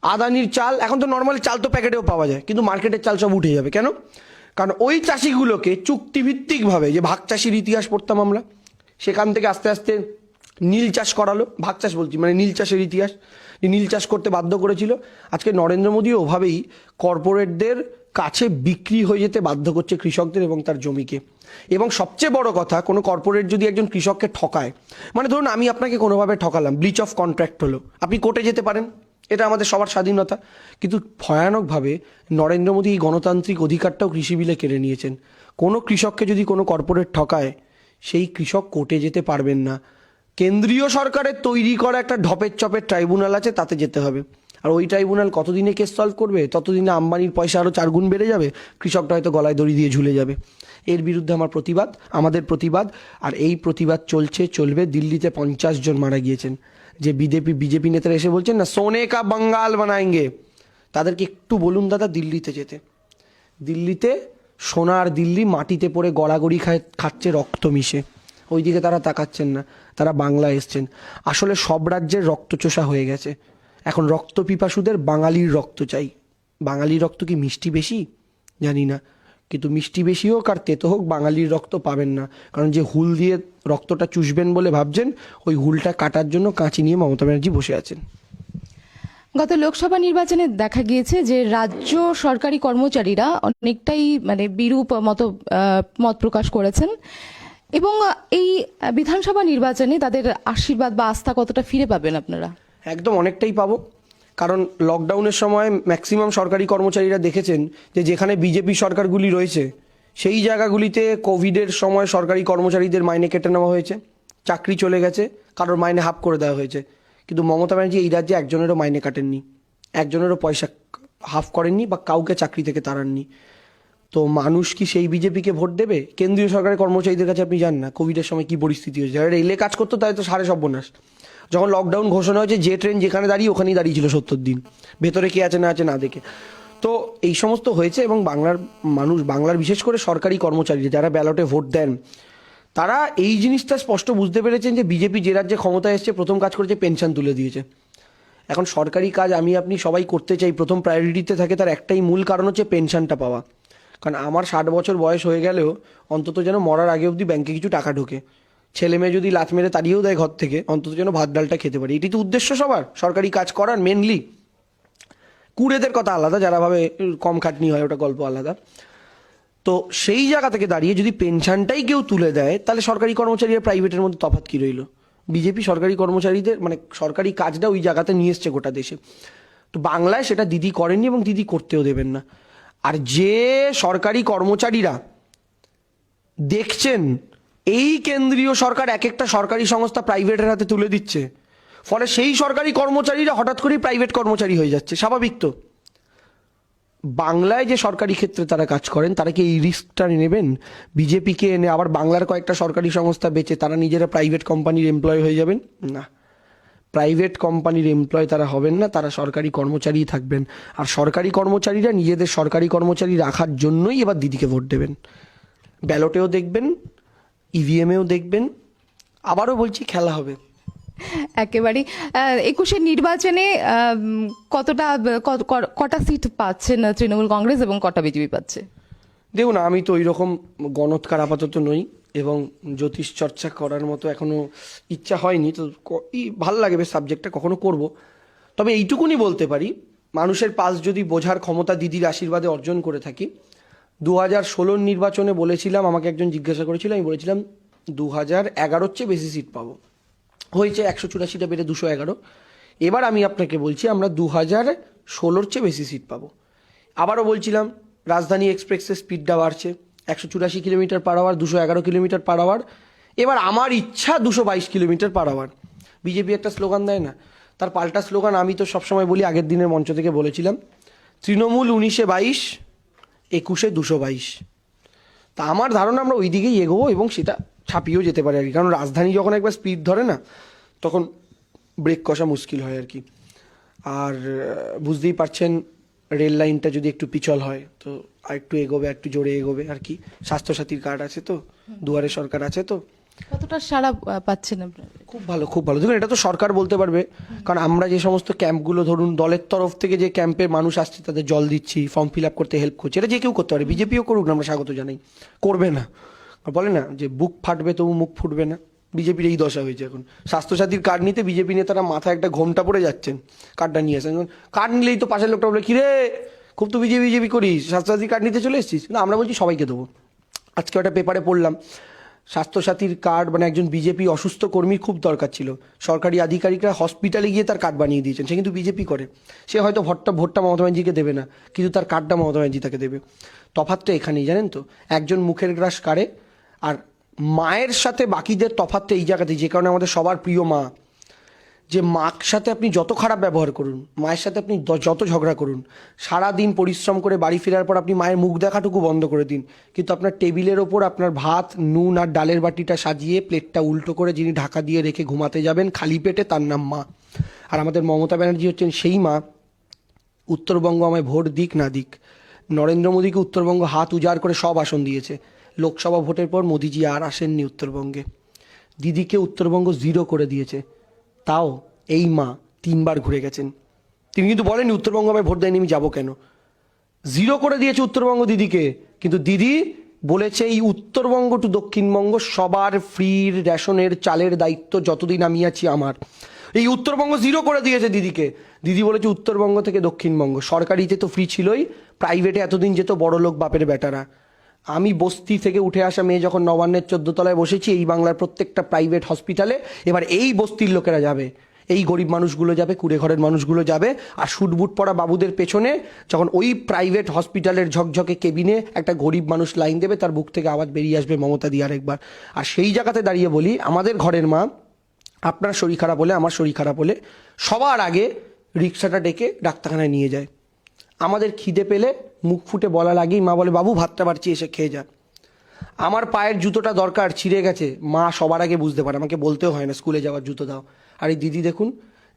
আদানির চাল, এখন তো নর্মাল চাল তো প্যাকেটেও পাওয়া যায়, কিন্তু মার্কেটের চাল সব উঠে যাবে। কেন? কারণ ওই চাষিগুলোকে চুক্তিভিত্তিকভাবে, যে ভাগ চাষির ইতিহাস পড়তাম আমরা, সেখান থেকে আস্তে আস্তে নীল চাষ করালো, ভাগ চাষ বলছি মানে নীল চাষের ইতিহাস, যে নীল চাষ করতে বাধ্য করেছিল। আজকে নরেন্দ্র মোদী ওভাবেই কর্পোরেটদের কাছে বিক্রি হয়ে যেতে বাধ্য করছে কৃষকদের এবং তার জমিকে। এবং সবচেয়ে বড় কথা, কোনো কর্পোরেট যদি একজন কৃষককে ঠকায়, মানে ধরুন আমি আপনাকে কোনোভাবে ঠকালাম, ব্রিচ অফ কন্ট্রাক্ট হলো, আপনি কোর্টে যেতে পারেন, এটা আমাদের সবার স্বাধীনতা। কিন্তু ভয়ানকভাবে নরেন্দ্র মোদী এই গণতান্ত্রিক অধিকারটাও কৃষি বিলে কেড়ে নিয়েছেন। কোনো কৃষককে যদি কোনো কর্পোরেট ঠকায়, সেই কৃষক কোর্টে যেতে পারবেন না। কেন্দ্রীয় সরকারের তৈরি করা একটা ঢপের চপের ট্রাইব্যুনাল আছে, তাতে যেতে হবে। আর ওই ট্রাইব্যুনাল কতদিনে কেস সলভ করবে? ততদিনে আম্বানির পয়সা আরও 4 গুণ বেড়ে যাবে, কৃষকটা হয়তো গলায় দড়ি দিয়ে ঝুলে যাবে। এর বিরুদ্ধে আমাদের প্রতিবাদ। আর এই প্রতিবাদ চলবে। দিল্লিতে 50 জন মারা গিয়েছেন, যে বিজেপি নেতারা এসে বলছেন না সোনে কা বাঙ্গাল বানায়েঙ্গে, তাদেরকে একটু বলুন দাদা দিল্লিতে যেতে। দিল্লিতে সোনার দিল্লি মাটিতে পড়ে গড়াগড়ি খাচ্ছে রক্ত মিশে, ওইদিকে তারা তাকাচ্ছেন না, তারা বাংলা এসছেন। আসলে সব রাজ্যের রক্তচোষা হয়ে গেছে, এখন রক্ত পিপাসুদের বাঙালির রক্ত চাই। বাঙালির রক্ত কি মিষ্টি বেশি? জানি না, কিন্তু মিষ্টি বেশি হোক আর তেতো হোক, বাঙালির রক্ত পাবেন না। কারণ যে হুল দিয়ে রক্তটা চুষবেন বলে ভাবছেন, ওই হুলটা কাটার জন্য কাঁচি নিয়ে মমতা ব্যানার্জি বসে আছেন। গত লোকসভা নির্বাচনে দেখা গিয়েছে যে রাজ্য সরকারি কর্মচারীরা অনেকটাই মানে বিরূপ মত প্রকাশ করেছেন এবং এই বিধানসভা নির্বাচনে তাদের আশীর্বাদ বা আস্থা কতটা ফিরে পাবেন আপনারা? একদম অনেকটাই পাবো, কারণ লকডাউনের সময় ম্যাক্সিমাম সরকারি কর্মচারীরা দেখেছেন যে যেখানে বিজেপি সরকারগুলি রয়েছে, সেই জায়গাগুলিতে কোভিডের সময় সরকারি কর্মচারীদের মাইনে কেটে নেওয়া হয়েছে, চাকরি চলে গেছে, কারোর মাইনে হাফ করে দেওয়া হয়েছে। কিন্তু মমতা ব্যানার্জি এই রাজ্যে একজনেরও মাইনে কাটেননি, একজনেরও পয়সা হাফ করেননি বা কাউকে চাকরি থেকে তাড়াননি। তো মানুষ কি সেই বিজেপিকে ভোট দেবে? কেন্দ্রীয় সরকারের কর্মচারীদের কাছে আপনি যান না, কোভিডের সময় কি পরিস্থিতি হয়েছে, যারা রেলে কাজ করতো তাই তো সাড়ে সর্বনাশ। যখন লকডাউন ঘোষণা হয়েছে, যে ট্রেন যেখানে দাঁড়িয়ে ওখানেই দাঁড়িয়েছিল 70 দিন, ভেতরে কে আছে না আছে না দেখে। তো এই সমস্ত হয়েছে এবং বাংলার বিশেষ করে সরকারি কর্মচারী যারা ব্যালটে ভোট দেন, তারা এই জিনিসটা স্পষ্ট বুঝতে পেরেছেন যে বিজেপি যে রাজ্যে ক্ষমতায় এসছে, প্রথম কাজ করেছে পেনশন তুলে দিয়েছে। এখন সরকারি কাজ আপনি সবাই করতে চাই, প্রথম প্রায়োরিটিতে থাকে, তার একটাই মূল কারণ হচ্ছে পেনশনটা পাওয়া। কারণ আমার 60 বছর বয়স হয়ে গেলেও অন্তত যেন মরার আগে অবধি ব্যাংকে কিছু টাকা ঢোকে, ছেলে মেয়ে যদি লাথ মেরে তাড়িয়েও দেয় ঘর থেকে, অন্তত যেন ভাত ডালটা খেতে পারি। এটি তো উদ্দেশ্য সবার সরকারি কাজ করার। মেনলি কুড়েদের কথা আলাদা, যারা ভাবে কম খাটনি হয়, ওটা গল্প আলাদা। তো সেই জায়গা থেকে দাঁড়িয়ে যদি পেনশনটাই কেউ তুলে দেয়, তাহলে সরকারি কর্মচারী আর প্রাইভেটের মধ্যে তফাৎ কী রইল? বিজেপি সরকারি কর্মচারীদের মানে সরকারি কাজটা ওই জায়গাতে নিয়ে এসছে গোটা দেশে। তো বাংলায় সেটা দিদি করেননি এবং দিদি করতেও দেবেন না। আর যে সরকারি কর্মচারীরা দেখছেন এই কেন্দ্রীয় সরকার এক একটা সরকারি সংস্থা প্রাইভেটের হাতে তুলে দিচ্ছে, ফলে সেই সরকারি কর্মচারীরা হঠাৎ করেই প্রাইভেট কর্মচারী হয়ে যাচ্ছে। স্বাভাবিক তো। বাংলায় যে সরকারি ক্ষেত্রে তারা কাজ করেন, তারা কি এই রিস্কটা নেবেন? বিজেপিকে এনে আবার বাংলার কয়েকটা সরকারি সংস্থা বেচে তারা নিজেরা প্রাইভেট কোম্পানির এমপ্লয় হয়ে যাবেন? না, প্রাইভেট কোম্পানির এমপ্লয় তারা হবেন না, তারা সরকারি কর্মচারীই থাকবেন। আর সরকারি কর্মচারীরা নিজেদের সরকারি কর্মচারী রাখার জন্যই এবার দিদিকে ভোট দেবেন। ব্যালটেও দেখবেন, ইভিএমেও দেখবেন। আবারও বলছি, খেলা হবে। একেবারেই 21-এর নির্বাচনে কতটা কটা সিট পাচ্ছেন তৃণমূল কংগ্রেস এবং কটা বিজেপি পাচ্ছে? দেখুন, আমি তো ওই রকম গণৎকার আপাতত নই এবং জ্যোতিষ চর্চা করার মতো এখনো ইচ্ছা হয়নি। তো ভাল লাগে বেশ সাবজেক্টটা, কখনো করব। তবে এইটুকুনি বলতে পারি, মানুষের পালস যদি বোঝার ক্ষমতা দিদির আশীর্বাদে অর্জন করে থাকি। 2016 নির্বাচনে বলেছিলাম, আমাকে একজন জিজ্ঞাসা করেছিল, আমি বলেছিলাম 2011-র চেয়ে বেশি সিট পাবো। হয়েছে 184টা বেড়ে 211। এবার আমি আপনাকে বলছি, আমরা 2016-র চেয়ে বেশি সিট পাবো। আবারও বলছিলাম, রাজধানী এক্সপ্রেসের স্পিডটা বাড়ছে, 184 kilometre per hour, 211 kilometre per hour. এবার আমার ইচ্ছা 222 কিলোমিটার পার আওয়ার। বিজেপি একটা স্লোগান দেয় না, তার পাল্টা স্লোগান আমি তো সবসময় বলি, আগের দিনের মঞ্চ থেকে বলেছিলাম, তৃণমূল 19-এ 22, 21-এ 222। তা আমার ধারণা আমরা ওই দিকেই এগোবো এবং সেটা ছাপিয়েও যেতে পারে আর কি। কারণ রাজধানী যখন একবার স্পিড ধরে না, তখন ব্রেক কষা মুশকিল হয় আর কি। আর বুঝতেই পারছেন, রেল লাইনটা যদি একটু পিছল হয় তো আর একটু এগোবে, একটু জোরে এগোবে আর কি। স্বাস্থ্যসাথীর কার্ড আছে তো, দুয়ারে সরকার আছে তো। কতটা সাড়া পাচ্ছেন আপনারা? খুব ভালো, খুব ভালো। দেখুন, এটা তো সরকার বলতে পারবে, কারণ আমরা যে সমস্ত ক্যাম্পগুলো, ধরুন দলের তরফ থেকে যে ক্যাম্পে মানুষ আসছে তাদের জল দিচ্ছি, ফর্ম ফিল আপ করতে হেল্প করছি, এটা যে কেউ করতে পারে, বিজেপিও করুক না, আমরা স্বাগত জানাই। করবে না, বলে না যে বুক ফাটবে তবু মুখ ফুটবে না, বিজেপির এই দশা হয়েছে এখন। স্বাস্থ্যসাথীর কার্ড নিতে বিজেপি নেতারা মাথায় একটা ঘোমটা পড়ে যাচ্ছেন, কার্ডটা নিয়ে আসেন। কার্ড নিলেই তো পাশের লোকটা বলে, কিরে খুব তো বিজেপি বিজেপি করিস, স্বাস্থ্যসাথীর কার্ড নিতে চলে এসেছিস? না, আমরা বলছি সবাইকে দেবো। আজকে একটা পেপারে পড়লাম, স্বাস্থ্যসাথীর কার্ড মানে একজন বিজেপি অসুস্থ কর্মীর খুব দরকার ছিল, সরকারি আধিকারিকরা হসপিটালে গিয়ে তার কার্ড বানিয়ে দিয়েছেন। সে কিন্তু বিজেপি করে, সে হয়তো ভোটটা মমতা ব্যানার্জিকে দেবে না, কিন্তু তার কার্ডটা মমতা ব্যানার্জি তাকে দেবে। তফাৎটা এখানেই, জানেন তো, একজন মুখের গ্রাস কারে, আর মায়ের সাথে বাকিদের তফাৎটা এই জায়গাতে। যে কারণে আমাদের সবার প্রিয় মা, যে মার সাথে আপনি যত খারাপ ব্যবহার করুন, মায়ের সাথে আপনি যত ঝগড়া করুন, সারা দিন পরিশ্রম করে বাড়ি ফেরার পর আপনি মায়ের মুখ দেখাটুকু বন্ধ করে দিন, কিন্তু আপনার টেবিলের ওপর আপনার ভাত, নুন আর ডালের বাটিটা সাজিয়ে প্লেটটা উল্টো করে যিনি ঢাকা দিয়ে রেখে ঘুমাতে যাবেন খালি পেটে, তার নাম মা। আর আমাদের মমতা ব্যানার্জি হচ্ছেন সেই মা। উত্তরবঙ্গ আমায় ভোট দিক না দিক, নরেন্দ্র মোদীকে উত্তরবঙ্গ হাত উজাড় করে সব আসন দিয়েছে। লোকসভা ভোটের পর মোদিজি আর আসেননি উত্তরবঙ্গে, দিদিকে উত্তরবঙ্গ 0 করে দিয়েছে। তাও এই মা 3 বার ঘুরে গেছেন, তিনি কিন্তু বলেননি উত্তরবঙ্গ আমায় ভোট দেয়নি আমি যাবো কেন। 0 করে দিয়েছে উত্তরবঙ্গ দিদিকে, কিন্তু দিদি বলেছে এই উত্তরবঙ্গ টু দক্ষিণবঙ্গ সবার ফ্রি রেশনের চালের দায়িত্ব যতদিন আমি আছি আমার। এই উত্তরবঙ্গ 0 করে দিয়েছে দিদিকে। দিদি বলেছে উত্তরবঙ্গ থেকে দক্ষিণবঙ্গ। সরকারিতে তো ফ্রি ছিলই, প্রাইভেটে এতদিন যেত বড় লোক বাপের বেটারা। আমি বস্তি থেকে উঠে আসা মেয়ে যখন নবান্নের 14 তলায় বসেছি, এই বাংলার প্রত্যেকটা প্রাইভেট হসপিটালে এবার এই বস্তির লোকেরা যাবে, এই গরিব মানুষগুলো যাবে, কুড়ে ঘরের মানুষগুলো যাবে। আর শুটবুট পরা বাবুদের পেছনে যখন ওই প্রাইভেট হসপিটালের ঝকঝকে কেবিনে একটা গরিব মানুষ লাইন দেবে, তার বুক থেকে আওয়াজ বেরিয়ে আসবে মমতা দি আরেকবার। আর সেই জায়গাতে দাঁড়িয়ে বলি, আমাদের ঘরের মা, আপনার শরীর খারাপ হলে, আমার শরীর খারাপ হলে সবার আগে রিক্সাটা ডেকে ডাক্তারখানায় নিয়ে যায়। আমাদের খিদে পেলে মুখ ফুটে বলা লাগেই মা বলে, বাবু ভাতটা বাড়ছি এসে খেয়ে যা। আমার পায়ের জুতোটা দরকার, ছিঁড়ে গেছে, মা সবার আগে বুঝতে পারে, আমাকে বলতেও হয় না স্কুলে যাওয়ার জুতো দাও। আর এই দিদি দেখুন,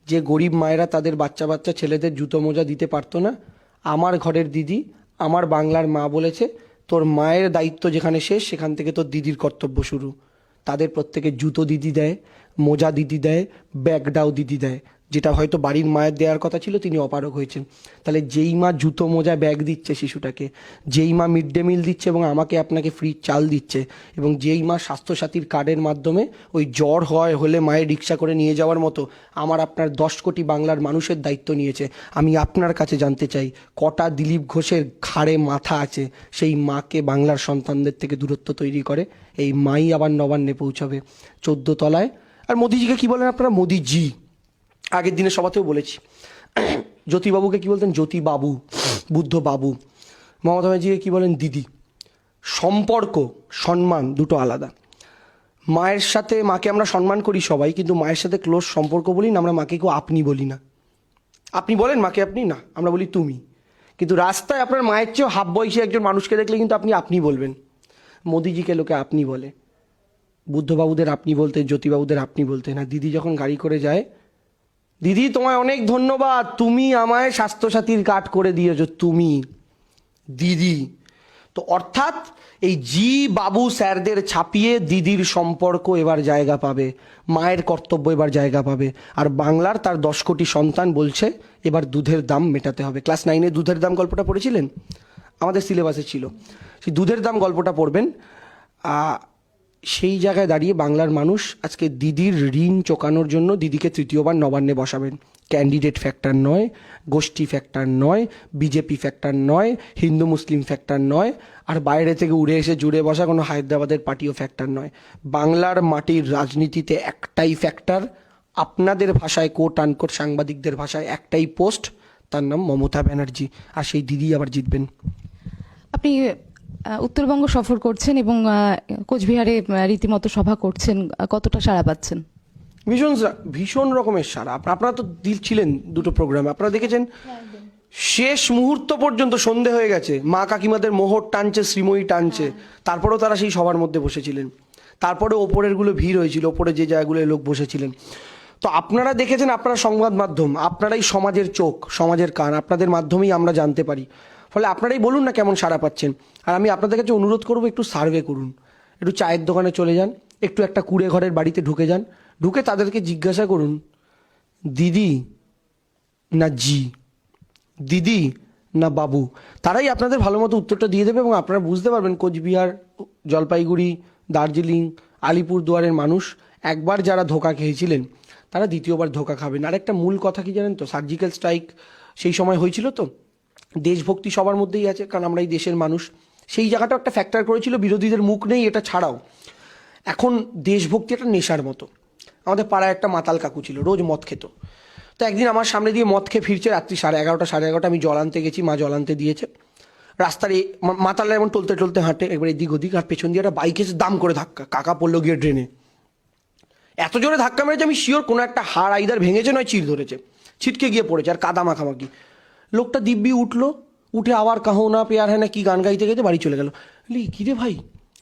যে গরিব মায়েরা তাদের বাচ্চা বাচ্চা ছেলেদের জুতো মোজা দিতে পারতো না, আমার ঘরের দিদি, আমার বাংলার মা বলেছে, তোর মায়ের দায়িত্ব যেখানে শেষ সেখান থেকে তোর দিদির কর্তব্য শুরু। তাদের প্রত্যেকে জুতো দিদি দেয়, মোজা দিদি দেয়, ব্যাগটাও দিদি দেয়, যেটা হয়তো বাড়ির মায়ের দেওয়ার কথা ছিল, তিনি অপারগ হয়েছেন। তাহলে যেই মা জুতো মোজা ব্যাগ দিচ্ছে শিশুটাকে, যেই মা মিড ডে মিল দিচ্ছে এবং আমাকে আপনাকে ফ্রি চাল দিচ্ছে, এবং যেই মা স্বাস্থ্যসাথীর কার্ডের মাধ্যমে ওই জ্বর হলে মায়ের রিক্সা করে নিয়ে যাওয়ার মতো আমার আপনার 10 কোটি বাংলার মানুষের দায়িত্ব নিয়েছে, আমি আপনার কাছে জানতে চাই, কটা দিলীপ ঘোষের ঘাড়ে মাথা আছে সেই মাকে বাংলার সন্তানদের থেকে দূরত্ব তৈরি করে? এই মাই আবার নবান্নে পৌঁছাবে 14 তলায়। আর মোদিজিকে কি বলেন আপনারা? মোদিজি। আগের দিনের সভাতেও বলেছি, জ্যোতিবাবুকে কি বলতেন? জ্যোতিবাবু, বুদ্ধ বাবু। মমতা ব্যানার্জিকে কি বলেন? দিদি। সম্পর্ক, সম্মান দুটো আলাদা। মায়ের সাথে, মাকে আমরা সম্মান করি সবাই, কিন্তু মায়ের সাথে ক্লোজ সম্পর্ক বলি না, আমরা মাকে কেউ আপনি বলি না। আপনি বলেন মাকে আপনি? না, আমরা বলি তুমি। কিন্তু রাস্তায় আপনার মায়ের চেয়েও হাফ বয়সী একজন মানুষকে দেখলে কিন্তু আপনি বলবেন। মোদিজিকে লোকে আপনি বলে, বুদ্ধবাবুদের আপনি বলতে, জ্যোতিবাবুদের আপনি বলতে না। দিদি যখন গাড়ি করে যায়, দিদি তোমায় অনেক ধন্যবাদ, তুমি আমায় স্বাস্থ্যসাথীর কার্ড করে দিয়েছো, তুমি দিদি। তো অর্থাৎ এই জি বাবু স্যারদের ছাপিয়ে দিদির সম্পর্ক এবার জায়গা পাবে, মায়ের কর্তব্য এবার জায়গা পাবে। আর বাংলার তার 10 কোটি সন্তান বলছে এবার দুধের দাম মেটাতে হবে। ক্লাস 9-এ দুধের দাম গল্পটা পড়েছিলেন? আমাদের সিলেবাসে ছিল। সেই দুধের দাম গল্পটা পড়বেন। সেই জায়গায় দাঁড়িয়ে বাংলার মানুষ আজকে দিদির ঋণ চোকানোর জন্য দিদিকে তৃতীয়বার নবান্নে বসাবেন। ক্যান্ডিডেট ফ্যাক্টর নয়, গোষ্ঠী ফ্যাক্টর নয়, বিজেপি ফ্যাক্টর নয়, হিন্দু মুসলিম ফ্যাক্টর নয়, আর বাইরে থেকে উড়ে এসে জুড়ে বসা কোনো হায়দ্রাবাদের পার্টিও ফ্যাক্টর নয়। বাংলার মাটির রাজনীতিতে একটাই ফ্যাক্টর, আপনাদের ভাষায় কোট আনকোট, সাংবাদিকদের ভাষায় একটাই পোস্ট, তার নাম মমতা ব্যানার্জি। আর সেই দিদি আবার জিতবেন। আপনি উত্তরবঙ্গ সফর করছেন এবং কোচবিহারে রীতিমতো সভা করছেন, কতটা সাড়া পাচ্ছেন? ভীষণ রকমের সারা। আপনারা তো ছিলেন দুটো প্রোগ্রামে, আপনারা দেখেছেন শেষ মুহূর্ত পর্যন্ত, সন্ধে হয়ে গেছে, মা কাকিমাদের মোহর টানছে, শ্রীময়ী টানছে, তারপরেও তারা সেই সবার মধ্যে বসেছিলেন। তারপরে ওপরের গুলো ভিড় হয়েছিল, ওপরে যে জায়গাগুলো লোক বসেছিলেন। তো আপনারা দেখেছেন, আপনারা সংবাদ মাধ্যম, আপনারাই সমাজের চোখ, সমাজের কান, আপনাদের মাধ্যমেই আমরা জানতে পারি। ফলে আপনারাই বলুন না কেমন সাড়া পাচ্ছেন। আর আমি আপনাদের কাছে অনুরোধ করবো, একটু সার্ভে করুন, একটু চায়ের দোকানে চলে যান, একটু একটা কুড়ে ঘরের বাড়িতে ঢুকে যান, ঢুকে তাদেরকে জিজ্ঞাসা করুন দিদি না জি, দিদি না বাবু। তারাই আপনাদের ভালো মতো উত্তরটা দিয়ে দেবে এবং আপনারা বুঝতে পারবেন কোচবিহার, জলপাইগুড়ি, দার্জিলিং, আলিপুরদুয়ারের মানুষ একবার যারা ধোঁকা খেয়েছিলেন তারা দ্বিতীয়বার ধোঁকা খাবেন। আর একটা মূল কথা কি জানেন তো, সার্জিক্যাল স্ট্রাইক সেই সময় হয়েছিল, তো দেশভক্তি সবার মধ্যেই আছে, কারণ আমরা এই দেশের মানুষ। সেই জায়গাটা একটা ফ্যাক্টর করেছিল, বিরোধীদের মুখ নেই এটা ছাড়াও। এখন দেশভক্তি একটা নেশার মতো। আমাদের পাড়ায় একটা মাতাল কাকু ছিল, রোজ মদ খেত। তো একদিন আমার সামনে দিয়ে মদ খেয়ে ফিরছে রাত্রি 11:30, 11:30, আমি জল আনতে গেছি, মা জল আনতে দিয়েছে। রাস্তার মাতালরা এমন টলতে টলতে হাঁটে, একবার এদিক ওদিক, আর পেছন দিয়ে একটা বাইক এসে দাম করে ধাক্কা, কাকা পড়লো গিয়ে ড্রেনে। এত জোরে ধাক্কা মেরেছে আমি শিওর কোনো একটা হাড় আইদার ভেঙেছে, নয় চিড় ধরেছে, ছিটকে গিয়ে পড়েছে, আর কাদা মাখামাখি। লোকটা দিব্যি উঠলো, উঠে আবার কাহো না পেয়ার হয় না কি গান গাইতে গাইতে বাড়ি চলে গেল। কি রে ভাই,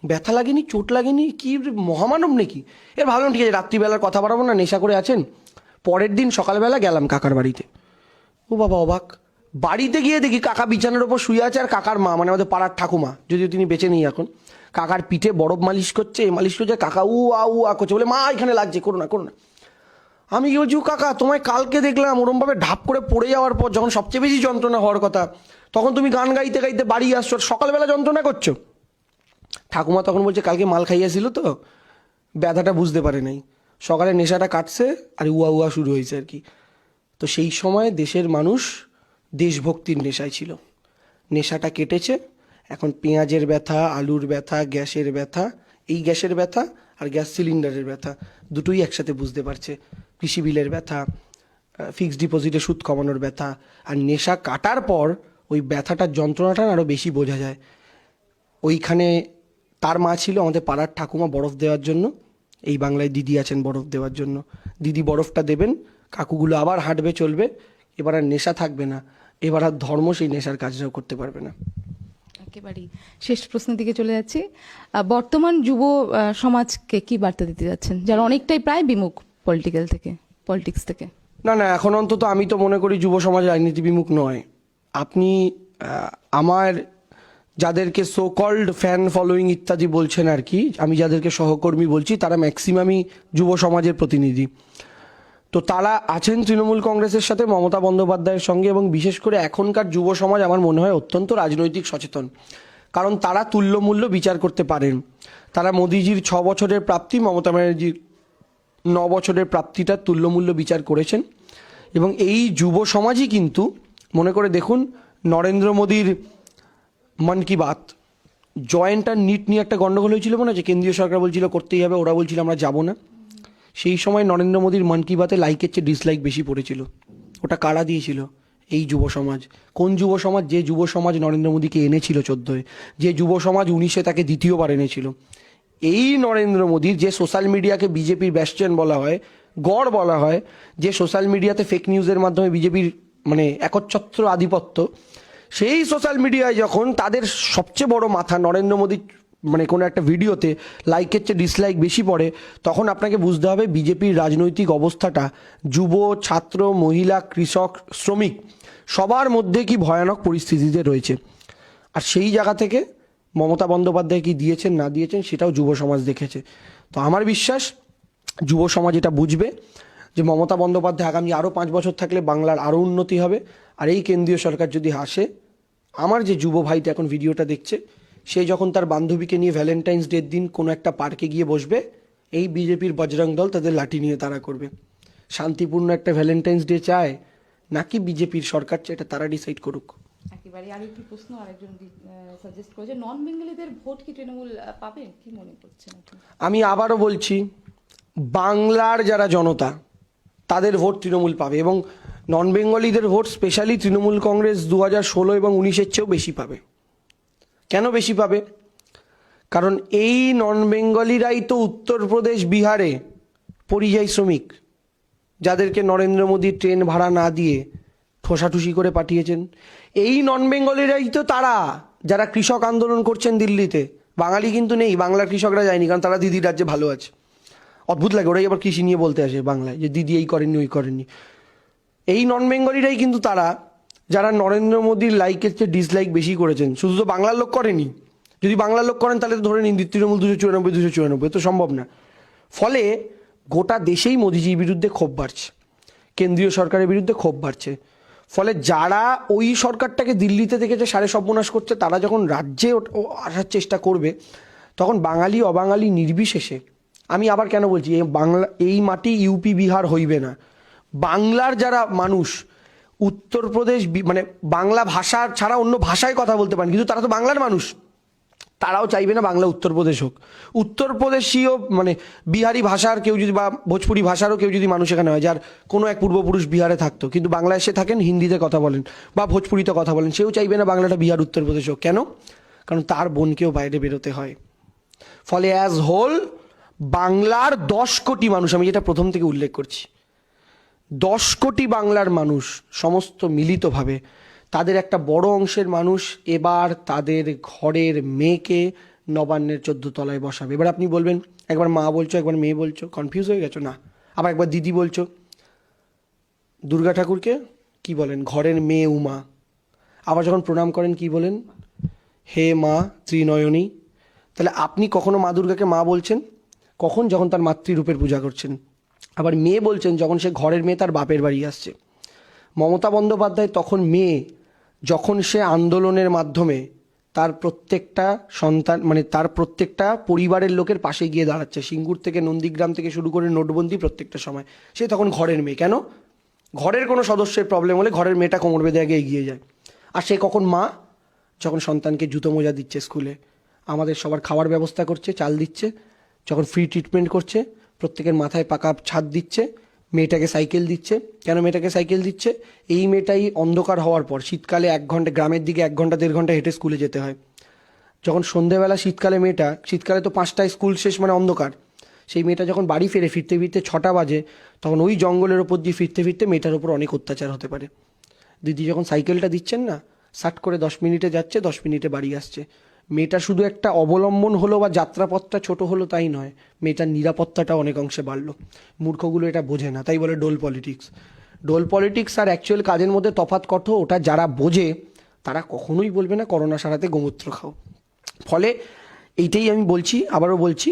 ব্যথা লাগেনি, চোট লাগেনি, কি মহামানব নাকি? এর ভাবলাম ঠিক আছে, রাত্রিবেলার কথা বাড়াবো না, নেশা করে আছেন। পরের দিন সকালবেলা গেলাম কাকার বাড়িতে, ও বাবা অবাক, বাড়িতে গিয়ে দেখি কাকা বিছানার ওপর শুয়ে আছে, আর কাকার মা, মানে আমাদের পাড়ার ঠাকুমা, যদিও তিনি বেঁচে নেই এখন, কাকার পিঠে বরফ মালিশ করছে, মালিশ করছে, কাকা উ আ করছে, বলে মা এখানে লাগছে, করো না করো না। আমি কি বলছি, ও কাকা তোমায় কালকে দেখলাম ওরমভাবে ঢাপ করে পড়ে যাওয়ার পর যখন সবচেয়ে বেশি যন্ত্রণা হওয়ার কথা, তখন তুমি গান গাইতে গাইতে বাড়ি আসছো, সকালবেলা যন্ত্রণা করছো। ঠাকুমা তখন বলছে কালকে মাল খাইয়েছিল তো ব্যথাটা বুঝতে পারে নাই, সকালে নেশাটা কাটছে আর উয়া শুরু হয়েছে আর কি। তো সেই সময় দেশের মানুষ দেশভক্তির নেশায় ছিল, নেশাটা কেটেছে। এখন পেঁয়াজের ব্যথা, আলুর ব্যথা, গ্যাসের ব্যথা, এই গ্যাসের ব্যথা আর গ্যাস সিলিন্ডারের ব্যথা দুটোই একসাথে বুঝতে পারছে। কৃষি বিলের ব্যথা, ফিক্সড ডিপোজিটে সুদ কমানোর ব্যথা, আর নেশা কাটার পর ওই ব্যথাটার যন্ত্রণাটা আরও বেশি বোঝা যায়। ওইখানে তার মা ছিল আমাদের পাড়ার ঠাকুমা বরফ দেওয়ার জন্য, এই বাংলায় দিদি আছেন বরফ দেওয়ার জন্য। দিদি বরফটা দেবেন, কাকুগুলো আবার হাঁটবে চলবে, এবার আর নেশা থাকবে না, এবার আর ধর্ম সেই নেশার কাজটাও করতে পারবে না। একেবারেই শেষ প্রশ্নের দিকে চলে যাচ্ছি। বর্তমান যুব সমাজকে কি বার্তা দিতে যাচ্ছেন, যারা অনেকটাই প্রায় বিমুখ পলিটিক্স থেকে? না এখন অন্তত আমি তো মনে করি যুব সমাজ রাজনীতি বিমুখ নয়। আপনি আমার যাদেরকে সো কল্ড ফ্যান ফলোয়িং ইত্যাদি বলছেন আর কি, আমি যাদেরকে সহকর্মী বলছি, তারা ম্যাক্সিমামই যুব সমাজের প্রতিনিধি। তো তারা আছেন তৃণমূল কংগ্রেসের সাথে, মমতা বন্দ্যোপাধ্যায়ের সঙ্গে, এবং বিশেষ করে এখনকার যুব সমাজ আমার মনে হয় অত্যন্ত রাজনৈতিক সচেতন, কারণ তারা তুল্যমূল্য বিচার করতে পারেন। তারা মোদিজির 6 বছরের প্রাপ্তি, মমতা ব্যানার্জির 9 বছরের প্রাপ্তিটা তুল্যমূল্য বিচার করেছেন। এবং এই যুব সমাজই কিন্তু মনে করে দেখুন, নরেন্দ্র মোদীর মন কি বাত, জয়েন্ট আর নিট নিয়ে একটা গন্ডগোল হয়েছিল মনে আছে, কেন্দ্রীয় সরকার বলছিল করতেই হবে, ওরা বলছিল আমরা যাব না। সেই সময় নরেন্দ্র মোদীর মন কি বাতে লাইকের চেয়ে ডিসলাইক বেশি পড়েছিল। ওটা কারা দিয়েছিল? এই যুব সমাজ। কোন যুব সমাজ? যে যুব সমাজ নরেন্দ্র মোদীকে এনেছিল 14-এ, যে যুব সমাজ 19-এ তাকে দ্বিতীয়বার এনেছিল। এই নরেন্দ্র মোদীর, যে সোশ্যাল মিডিয়াকে বিজেপির ব্যাস্টিয়ন বলা হয়, গড় বলা হয়, যে সোশ্যাল মিডিয়াতে ফেক নিউজের মাধ্যমে বিজেপির মানে একচ্ছত্র আধিপত্য, সেই সোশ্যাল মিডিয়ায় যখন তাদের সবচেয়ে বড় মাথা নরেন্দ্র মোদী মানে কোনো একটা ভিডিওতে লাইকের চেয়ে ডিসলাইক বেশি পড়ে, তখন আপনাকে বুঝতে হবে বিজেপির রাজনৈতিক অবস্থাটা যুব, ছাত্র, মহিলা, কৃষক, শ্রমিক সবার মধ্যে কি ভয়ানক পরিস্থিতিতে রয়েছে। আর সেই জায়গা থেকে মমতা বন্দ্যোপাধ্যায় কি দিয়েছেন না দিয়েছেন সেটাও যুব সমাজ দেখেছে। তো আমার বিশ্বাস যুব সমাজ এটা বুঝবে যে মমতা বন্দ্যোপাধ্যায় আগামী আরও 5 বছর থাকলে বাংলার আরও উন্নতি হবে। আর এই কেন্দ্রীয় সরকার যদি আসে, আমার যে যুব ভাইটা এখন ভিডিওটা দেখছে, সে যখন তার বান্ধবীকে নিয়ে ভ্যালেন্টাইন্স ডের দিন কোনো একটা পার্কে গিয়ে বসবে, এই বিজেপির বজরং দল তাদের লাঠি নিয়ে তাড়া করবে। শান্তিপূর্ণ একটা ভ্যালেন্টাইন্স ডে চায় নাকি বিজেপির সরকার চায়, এটা তারা ডিসাইড করুক। একেবারে আরেকটি প্রশ্ন আরেকজন সাজেস্ট করেছে, নন বেঙ্গলিদের ভোট কি তৃণমূল পাবে, কি মনে করছেন আপনি? আমি আবারও বলছি, বাংলার যারা জনতা তাদের ভোট তৃণমূল পাবে, এবং নন বেঙ্গলিদের ভোট স্পেশালি তৃণমূল কংগ্রেস 2016 এবং 19-এর চেয়েও বেশি পাবে। কেন বেশি পাবে? কারণ এই নন বেঙ্গলিরাই তো উত্তরপ্রদেশ, বিহারে পরিযায়ী শ্রমিক, যাদেরকে নরেন্দ্র মোদী ট্রেন ভাড়া না দিয়ে ঠোসাঠুসি করে পাঠিয়েছেন। এই নন বেঙ্গলিরাই তো তারা যারা কৃষক আন্দোলন করছেন দিল্লিতে। বাঙালি কিন্তু নেই, বাংলার কৃষকরা যায়নি, কারণ তারা দিদির রাজ্যে ভালো আছে। অদ্ভুত লাগে, ওরাই আবার কৃষি নিয়ে বলতে আসে বাংলায় যে দিদি এই করেননি ওই করেননি। এই নন বেঙ্গলিরাই কিন্তু তারা যারা নরেন্দ্র মোদীর লাইকের চেয়ে ডিসলাইক বেশি করেছেন। শুধু তো বাংলার লোক করেনি, যদি বাংলার লোক করেন তাহলে তো ধরে নিন তৃণমূল 294 তো সম্ভব না। ফলে গোটা দেশেই মোদীজির বিরুদ্ধে ক্ষোভ বাড়ছে, কেন্দ্রীয় সরকারের বিরুদ্ধে ক্ষোভ বাড়ছে। ফলে যারা ওই সরকারটাকে দিল্লিতে দেখেছে সাড়ে সর্বনাশ করছে, তারা যখন রাজ্যে আসার চেষ্টা করবে, তখন বাঙালি অবাঙালি নির্বিশেষে, আমি আবার কেন বলছি, এই মাটি ইউপি বিহার হইবে না। বাংলার যারা মানুষ উত্তরপ্রদেশ মানে বাংলা ভাষা ছাড়া অন্য ভাষায় কথা বলতে পারেন, কিন্তু তারা তো বাংলার মানুষ, তারাও চাইবে না বাংলা উত্তরপ্রদেশ হোক। উত্তরপ্রদেশীয় মানে বিহারি ভাষার কেউ যদি বা ভোজপুরি ভাষারও কেউ যদি মানুষ এখানে হয়, যার কোনো এক পূর্বপুরুষ বিহারে থাকতো কিন্তু বাংলায় এসে থাকেন, হিন্দিতে কথা বলেন বা ভোজপুরিতে কথা বলেন, সেও চাইবে না বাংলাটা বিহার উত্তরপ্রদেশ হোক। কেন? কারণ তার বোনকেও বাইরে বেরোতে হয়। ফলে অ্যাজ হোল বাংলার 10 কোটি মানুষ, আমি যেটা প্রথম থেকে উল্লেখ করছি, 10 কোটি বাংলার মানুষ সমস্ত মিলিতভাবে তাদের একটা বড় অংশের মানুষ এবার তাদের ঘরের মেয়েকে নবান্নের 14 তলায় বসাবে। এবার আপনি বলবেন, একবার মা বলছো একবার মেয়ে বলছো, কনফিউজ হয়ে গেছো না? আবার একবার দিদি বলছো। দুর্গা ঠাকুরকে কি বলেন? ঘরের মেয়ে উমা। আবার যখন প্রণাম করেন কি বলেন? হে মা ত্রিনয়নী। তাহলে আপনি কখনো মা দুর্গাকে মা বলছেন কখন? যখন তার মাতৃরূপের পূজা করছেন। আবার মেয়ে বলছেন যখন সে ঘরের মেয়ে, তার বাপের বাড়ি আসছে। মমতা বন্দ্যোপাধ্যায় তখন মেয়ে যখন সে আন্দোলনের মাধ্যমে তার প্রত্যেকটা সন্তান মানে তার প্রত্যেকটা পরিবারের লোকের পাশে গিয়ে দাঁড়াচ্ছে, সিঙ্গুর থেকে নন্দীগ্রাম থেকে শুরু করে নোটবন্দি প্রত্যেকটা সময়, সে তখন ঘরের মেয়ে। কেন? ঘরের কোনো সদস্যের প্রবলেম হলে ঘরের মেয়েটা কোমর বেঁধে আগে এগিয়ে যায়। আর সে কখন মা? যখন সন্তানকে জুতো মোজা দিচ্ছে স্কুলে, আমাদের সবার খাওয়ার ব্যবস্থা করছে, চাল দিচ্ছে, যখন ফ্রি ট্রিটমেন্ট করছে, প্রত্যেকের মাথায় পাকা ছাদ দিচ্ছে, মেয়েটাকে সাইকেল দিচ্ছে। কেন মেয়েটাকে সাইকেল দিচ্ছে? এই মেয়েটাই অন্ধকার হওয়ার পর শীতকালে 1 ঘন্টা গ্রামের দিকে 1 ঘন্টা 1.5 ঘন্টা হেঁটে স্কুলে যেতে হয়। যখন সন্ধেবেলা শীতকালে শীতকালে তো 5টায় স্কুল শেষ মানে অন্ধকার, সেই মেয়েটা যখন বাড়ি ফিরতে ফিরতে 6টা বাজে, তখন ওই জঙ্গলের ওপর দিয়ে ফিরতে ফিরতে মেয়েটার ওপর অনেক অত্যাচার হতে পারে। দিদি যখন সাইকেলটা দিচ্ছেন না, সাট করে 10 মিনিটে যাচ্ছে, 10 মিনিটে বাড়ি আসছে। মেয়েটা শুধু একটা অবলম্বন হলো বা যাত্রাপথটা ছোট হলো তাই নয়, মেয়েটার নিরাপত্তাটা অনেক অংশে বাড়লো। মূর্খগুলো এটা বোঝে না, তাই বলে ডোল পলিটিক্স। ডোল পলিটিক্স আর অ্যাকচুয়াল কাজের মধ্যে তফাৎ কত, ওটা যারা বোঝে তারা কখনোই বলবে না করোনা সারাতে গোমূত্র খাও। ফলে এইটাই আমি বলছি, আবারও বলছি,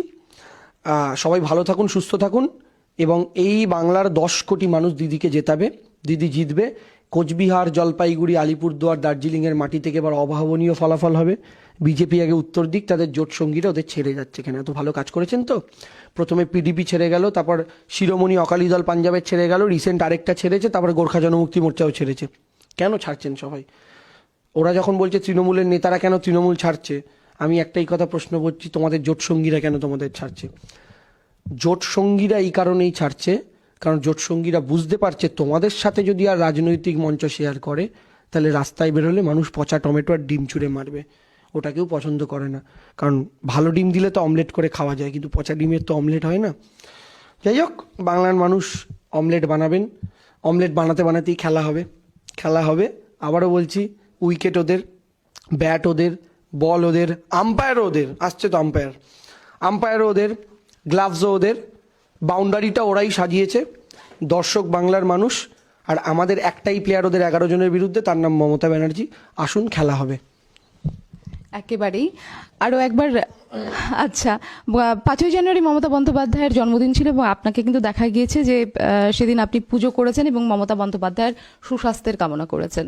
সবাই ভালো থাকুন, সুস্থ থাকুন, এবং এই বাংলার 10 কোটি মানুষ দিদিকে জেতাবে, দিদি জিতবে। কোচবিহার, জলপাইগুড়ি, আলিপুরদুয়ার, দার্জিলিংয়ের মাটি থেকে এবার অভাবনীয় ফলাফল হবে। বিজেপি আগে উত্তর দিক, তাদের জোট সঙ্গীরা ওদের ছেড়ে যাচ্ছে। কেন? এত ভালো কাজ করেছেন তো। প্রথমে পিডিপি ছেড়ে গেল, তারপর শিরোমণি অকালি দল পাঞ্জাবের ছেড়ে গেল, রিসেন্ট আরেকটা ছেড়েছে, তারপর গোর্খা জনমুক্তি মোর্চাও ছেড়েছে। কেন ছাড়ছেন সবাই? ওরা যখন বলছে তৃণমূলের নেতারা কেন তৃণমূল ছাড়ছে, আমি একটাই কথা প্রশ্ন করছি, তোমাদের জোট সঙ্গীরা কেন তোমাদের ছাড়ছে? জোট সঙ্গীরা এই কারণেই ছাড়ছে, কারণ জোট সঙ্গীরা বুঝতে পারছে তোমাদের সাথে যদি আর রাজনৈতিক মঞ্চ শেয়ার করে, তাহলে রাস্তায় বেরোলে মানুষ পচা টমেটো আর ডিম ছুঁড়ে মারবে। ওটা কেউ পছন্দ করে না, কারণ ভালো ডিম দিলে তো অমলেট করে খাওয়া যায়, কিন্তু পচা ডিমের তো অমলেট হয় না। যাই হোক, বাংলার মানুষ অমলেট বানাবেন, অমলেট বানাতে বানাতেই খেলা হবে, খেলা হবে। আবারও বলছি, উইকেট ওদের, ব্যাট ওদের, বল ওদের, আম্পায়ারও ওদের, আসছে তো আম্পায়ার, আম্পায়ারও ওদের, গ্লাভসও ওদের, বাউন্ডারিটা ওরাই সাজিয়েছে, দর্শক বাংলার মানুষ। আর আমাদের একটাই প্লেয়ার ওদের 11 জনের বিরুদ্ধে, তার নাম মমতা ব্যানার্জি। আসুন, খেলা হবে। একেবারেই। আরও একবার, আচ্ছা, 5ই জানুয়ারি মমতা বন্দ্যোপাধ্যায়ের জন্মদিন ছিল এবং আপনাকে কিন্তু দেখা গিয়েছে যে সেদিন আপনি পুজো করেছেন এবং মমতা বন্দ্যোপাধ্যায়ের সুস্বাস্থ্যের কামনা করেছেন।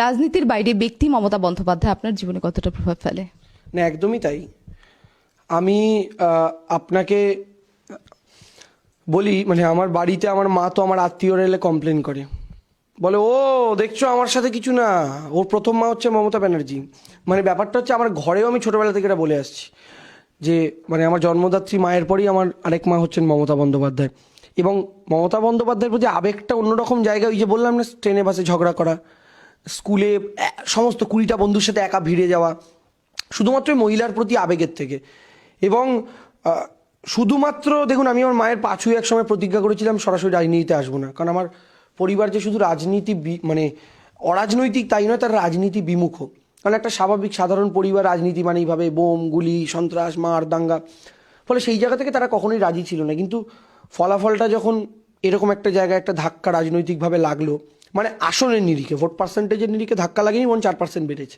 রাজনীতির বাইরে ব্যক্তি মমতা বন্দ্যোপাধ্যায় আপনার জীবনে কতটা প্রভাব ফেলে? না, একদমই তাই। আমি আপনাকে বলি, মানে আমার বাড়িতে আমার মা তো আমার আত্মীয়রা এলে কমপ্লেন করে, বলে ও দেখছো আমার সাথে কিছু না, ওর প্রথম মা হচ্ছে মমতা ব্যানার্জি। মানে ব্যাপারটা হচ্ছে, আমার ঘরেও আমি ছোটবেলা থেকে এটা বলে আসছি যে মানে আমার জন্মদাত্রী মায়ের পরেই আমার আরেক মা হচ্ছেন মমতা বন্দ্যোপাধ্যায়। এবং মমতা বন্দ্যোপাধ্যায়ের প্রতি আবেগটা অন্যরকম জায়গায়, ওই যে বললাম না, ট্রেনে বাসে ঝগড়া করা, স্কুলে সমস্ত 20টা বন্ধুর সাথে একা ভিড়ে যাওয়া, শুধুমাত্র মহিলার প্রতি আবেগের থেকে। এবং শুধুমাত্র দেখুন, আমি আমার মায়ের পাছুই এক সময় প্রতিজ্ঞা করেছিলাম সরাসরি রাজনীতিতে আসবো না, কারণ আমার পরিবার যে শুধু রাজনীতি মানে অরাজনৈতিক তাই নয়, তার রাজনীতি বিমুখ। কারণ একটা স্বাভাবিক সাধারণ পরিবার রাজনীতি মানে এইভাবে বোম, গুলি, সন্ত্রাস, মার, দাঙ্গা, ফলে সেই জায়গা থেকে তারা কখনোই রাজি ছিল না। কিন্তু ফলাফলটা যখন এরকম একটা জায়গায় একটা ধাক্কা রাজনৈতিকভাবে লাগলো, মানে আসনের নিরিখে, ভোট পার্সেন্টেজের নিরিখে ধাক্কা লাগেনি, বরং 4% বেড়েছে,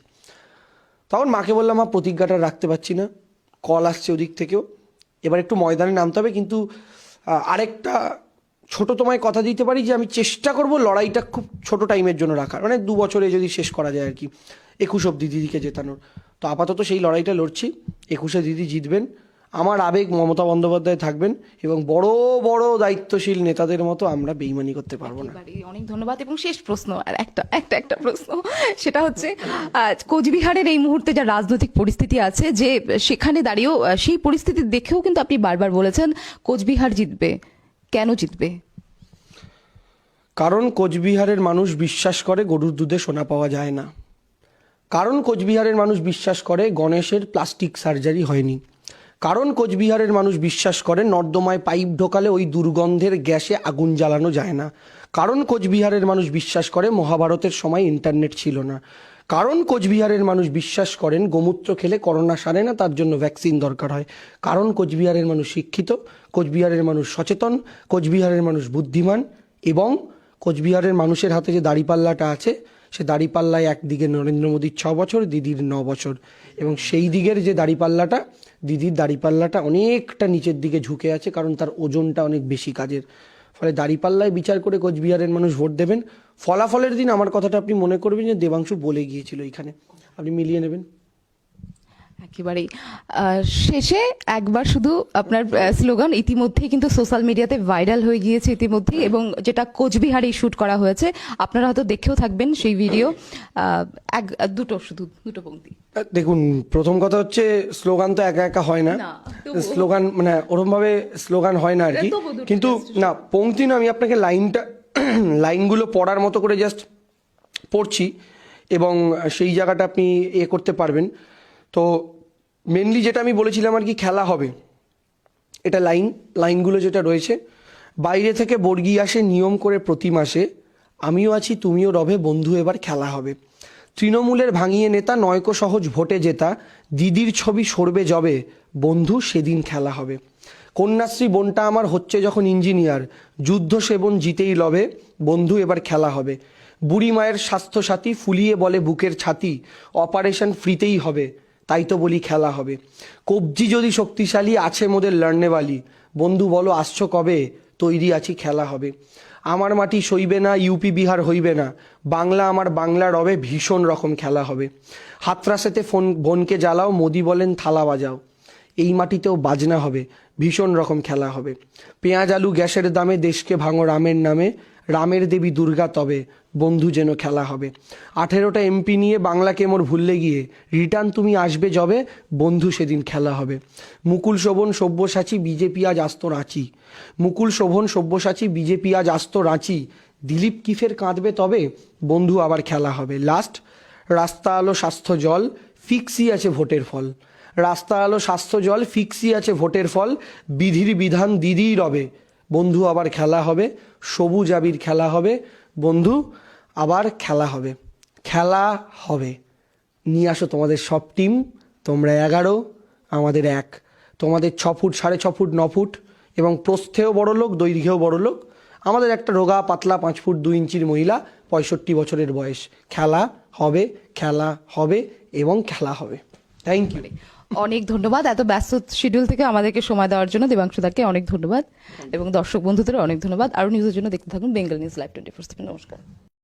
তখন মাকে বললাম, মা প্রতিজ্ঞাটা রাখতে পারছি না, কল আসছে ওদিক থেকেও, এবার একটু ময়দানে নামতে হবে। কিন্তু আরেকটা ছোট তোমায় কথা দিতে পারি যে আমি চেষ্টা করব লড়াইটা খুব ছোট টাইমের জন্য রাখার, মানে 2 বছরে যদি শেষ করা যায় আর কি, 21 অব্দি দিদিকে জেতানোর। তো আপাতত সেই লড়াইটা লড়ছি, 21-এ দিদি জিতবেন, আমার আবেগ মমতা বন্দ্যোপাধ্যায় থাকবেন, এবং বড় বড় দায়িত্বশীল নেতাদের মতো আমরা বেইমানি করতে পারবো না। একেবারেই। অনেক ধন্যবাদ। এবং শেষ প্রশ্ন, আর একটা প্রশ্ন, সেটা হচ্ছে কোচবিহারের এই মুহূর্তে যা রাজনৈতিক পরিস্থিতি আছে, যে সেখানে দাঁড়িয়েও সেই পরিস্থিতি দেখেও কিন্তু আপনি বারবার বলেছেন কোচবিহার জিতবে, কেন জিতবে? কারণ কোচবিহারের মানুষ বিশ্বাস করে গরুর দুধে সোনা পাওয়া যায় না, কারণ কোচবিহারের মানুষ বিশ্বাস করে গণেশের প্লাস্টিক সার্জারি হয়নি, কারণ কোচবিহারের মানুষ বিশ্বাস করে নর্দমায় পাইপ ঢোকালে ওই দুর্গন্ধের গ্যাসে আগুন জ্বালানো যায় না, কারণ কোচবিহারের মানুষ বিশ্বাস করে মহাভারতের সময় ইন্টারনেট ছিল না, কারণ কোচবিহারের মানুষ বিশ্বাস করেন গোমূত্র খেলে করোনা সারে না, তার জন্য ভ্যাকসিন দরকার হয়, কারণ কোচবিহারের মানুষ শিক্ষিত, কোচবিহারের মানুষ সচেতন, কোচবিহারের মানুষ বুদ্ধিমান, এবং কোচবিহারের মানুষের হাতে যে দাড়িপাল্লাটা আছে, সে দাড়িপাল্লায় একদিকে নরেন্দ্র মোদীর 6 বছর, দিদির 9 বছর, এবং সেই দিকের যে দাড়িপাল্লাটা, দিদির দাড়িপাল্লাটা অনেকটা নিচের দিকে ঝুঁকে আছে, কারণ তার ওজনটা অনেক বেশি কাজের। ফলে দাড়িপাল্লায় বিচার করে কোচবিহারের মানুষ ভোট দেবেন। ফলাফলের দিন আমার কথাটা আপনি মনে করবেন যে দেবাংশু বলে গিয়েছিল, এখানে আপনি মিলিয়ে নেবেন। একেবারেই। শেষে একবার শুধু আপনার স্লোগান ইতিমধ্যেই কিন্তু সোশ্যাল মিডিয়াতে ভাইরাল হয়ে গিয়েছে ইতিমধ্যেই, এবং যেটা কোচবিহারেই শুট করা হয়েছে, আপনারা হয়তো দেখেও থাকবেন সেই ভিডিও। দুটো পংক্তি। দেখুন, প্রথম কথা হচ্ছে স্লোগান তো একা একা হয় না, স্লোগান মানে ওরমভাবে স্লোগান হয় না আর কি, কিন্তু না পংক্তি না, আমি আপনাকে লাইনগুলো পড়ার মতো করে জাস্ট পড়ছি, এবং সেই জায়গাটা আপনি করতে পারবেন। তো মেনলি যেটা আমি বলেছিলাম আর কি, খেলা হবে, এটা লাইনগুলো যেটা রয়েছে, বাইরে থেকে বর্গি আসে নিয়ম করে প্রতি মাসে, আমিও আছি তুমিও রবে, বন্ধু এবার খেলা হবে, তৃণমূলের ভাঙিয়ে নেতা নয়কো সহজ ভোটে জেতা, দিদির ছবি সরবে যবে, বন্ধু সেদিন খেলা হবে, কন্যাশ্রী বোনটা আমার হচ্ছে যখন ইঞ্জিনিয়ার, যুদ্ধ সেবন জিতেই লবে, বন্ধু এবার খেলা হবে, বুড়ি মায়ের স্বাস্থ্যসাথী ফুলিয়ে বলে বুকের ছাতি, অপারেশন ফ্রিতেই হবে, তাই তো বলি খেলা হবে, কবজি যদি শক্তিশালী আছে মোদের লড়নেওয়ালি, বন্ধু বলো আসছো কবে, তৈরি আছি খেলা হবে, আমার মাটি সইবে না ইউপি বিহার হইবে না, বাংলা আমার বাংলা রবে, ভীষণ রকম খেলা হবে, হাতরাসেতে বোনকে জ্বালাও, মোদি বলেন থালা বাজাও, এই মাটিতেও বাজনা হবে, ভীষণ রকম খেলা হবে, পেঁয়াজ আলু গ্যাসের দামে দেশকে ভাঙো রামের নামে, রামের দেবী দুর্গা তবে, বন্ধু যেন খেলা হবে, 18টা এমপি নিয়ে বাংলাকে মোর ভুললে গিয়ে, রিটার্ন তুমি আসবে যবে, বন্ধু সেদিন খেলা হবে, মুকুল শোভন সব্যসাচী বিজেপি আজ আস্ত রাঁচি, মুকুল শোভন সব্যসাচী বিজেপি আজ আস্ত রাঁচি, দিলীপ কি ফের কাঁদবে তবে, বন্ধু আবার খেলা হবে, লাস্ট রাস্তা আলো স্বাস্থ্য জল, ফিক্সই আছে ভোটের ফল। রাস্তা আলো স্বাস্থ্য জল ফিক্সই আছে ভোটের ফল। বিধির বিধান দিদিই রবে, বন্ধু আবার খেলা হবে। সবুজ আবির খেলা হবে, বন্ধু আবার খেলা হবে। খেলা হবে। নিয়ে আসো তোমাদের সব টিম। তোমরা 11, আমাদের 1। তোমাদের 6 ফুট, 6.5 ফুট, 9 ফুট এবং প্রস্থেও বড় লোক, দৈর্ঘ্যেও বড় লোক। আমাদের একটা রোগা পাতলা 5 ফুট 2 ইঞ্চির মহিলা, 65 বছরের বয়স। খেলা হবে, খেলা হবে এবং খেলা হবে। Thank you. অনেক ধন্যবাদ এত ব্যস্ত শিডিউল থেকে আমাদেরকে সময় দেওয়ার জন্য। দেবাংশুদাকে অনেক ধন্যবাদ এবং দর্শক বন্ধুদের অনেক ধন্যবাদ। আরও নিউজের জন্য দেখতে থাকুন বেঙ্গল নিউজ লাইভ 24/7। নমস্কার।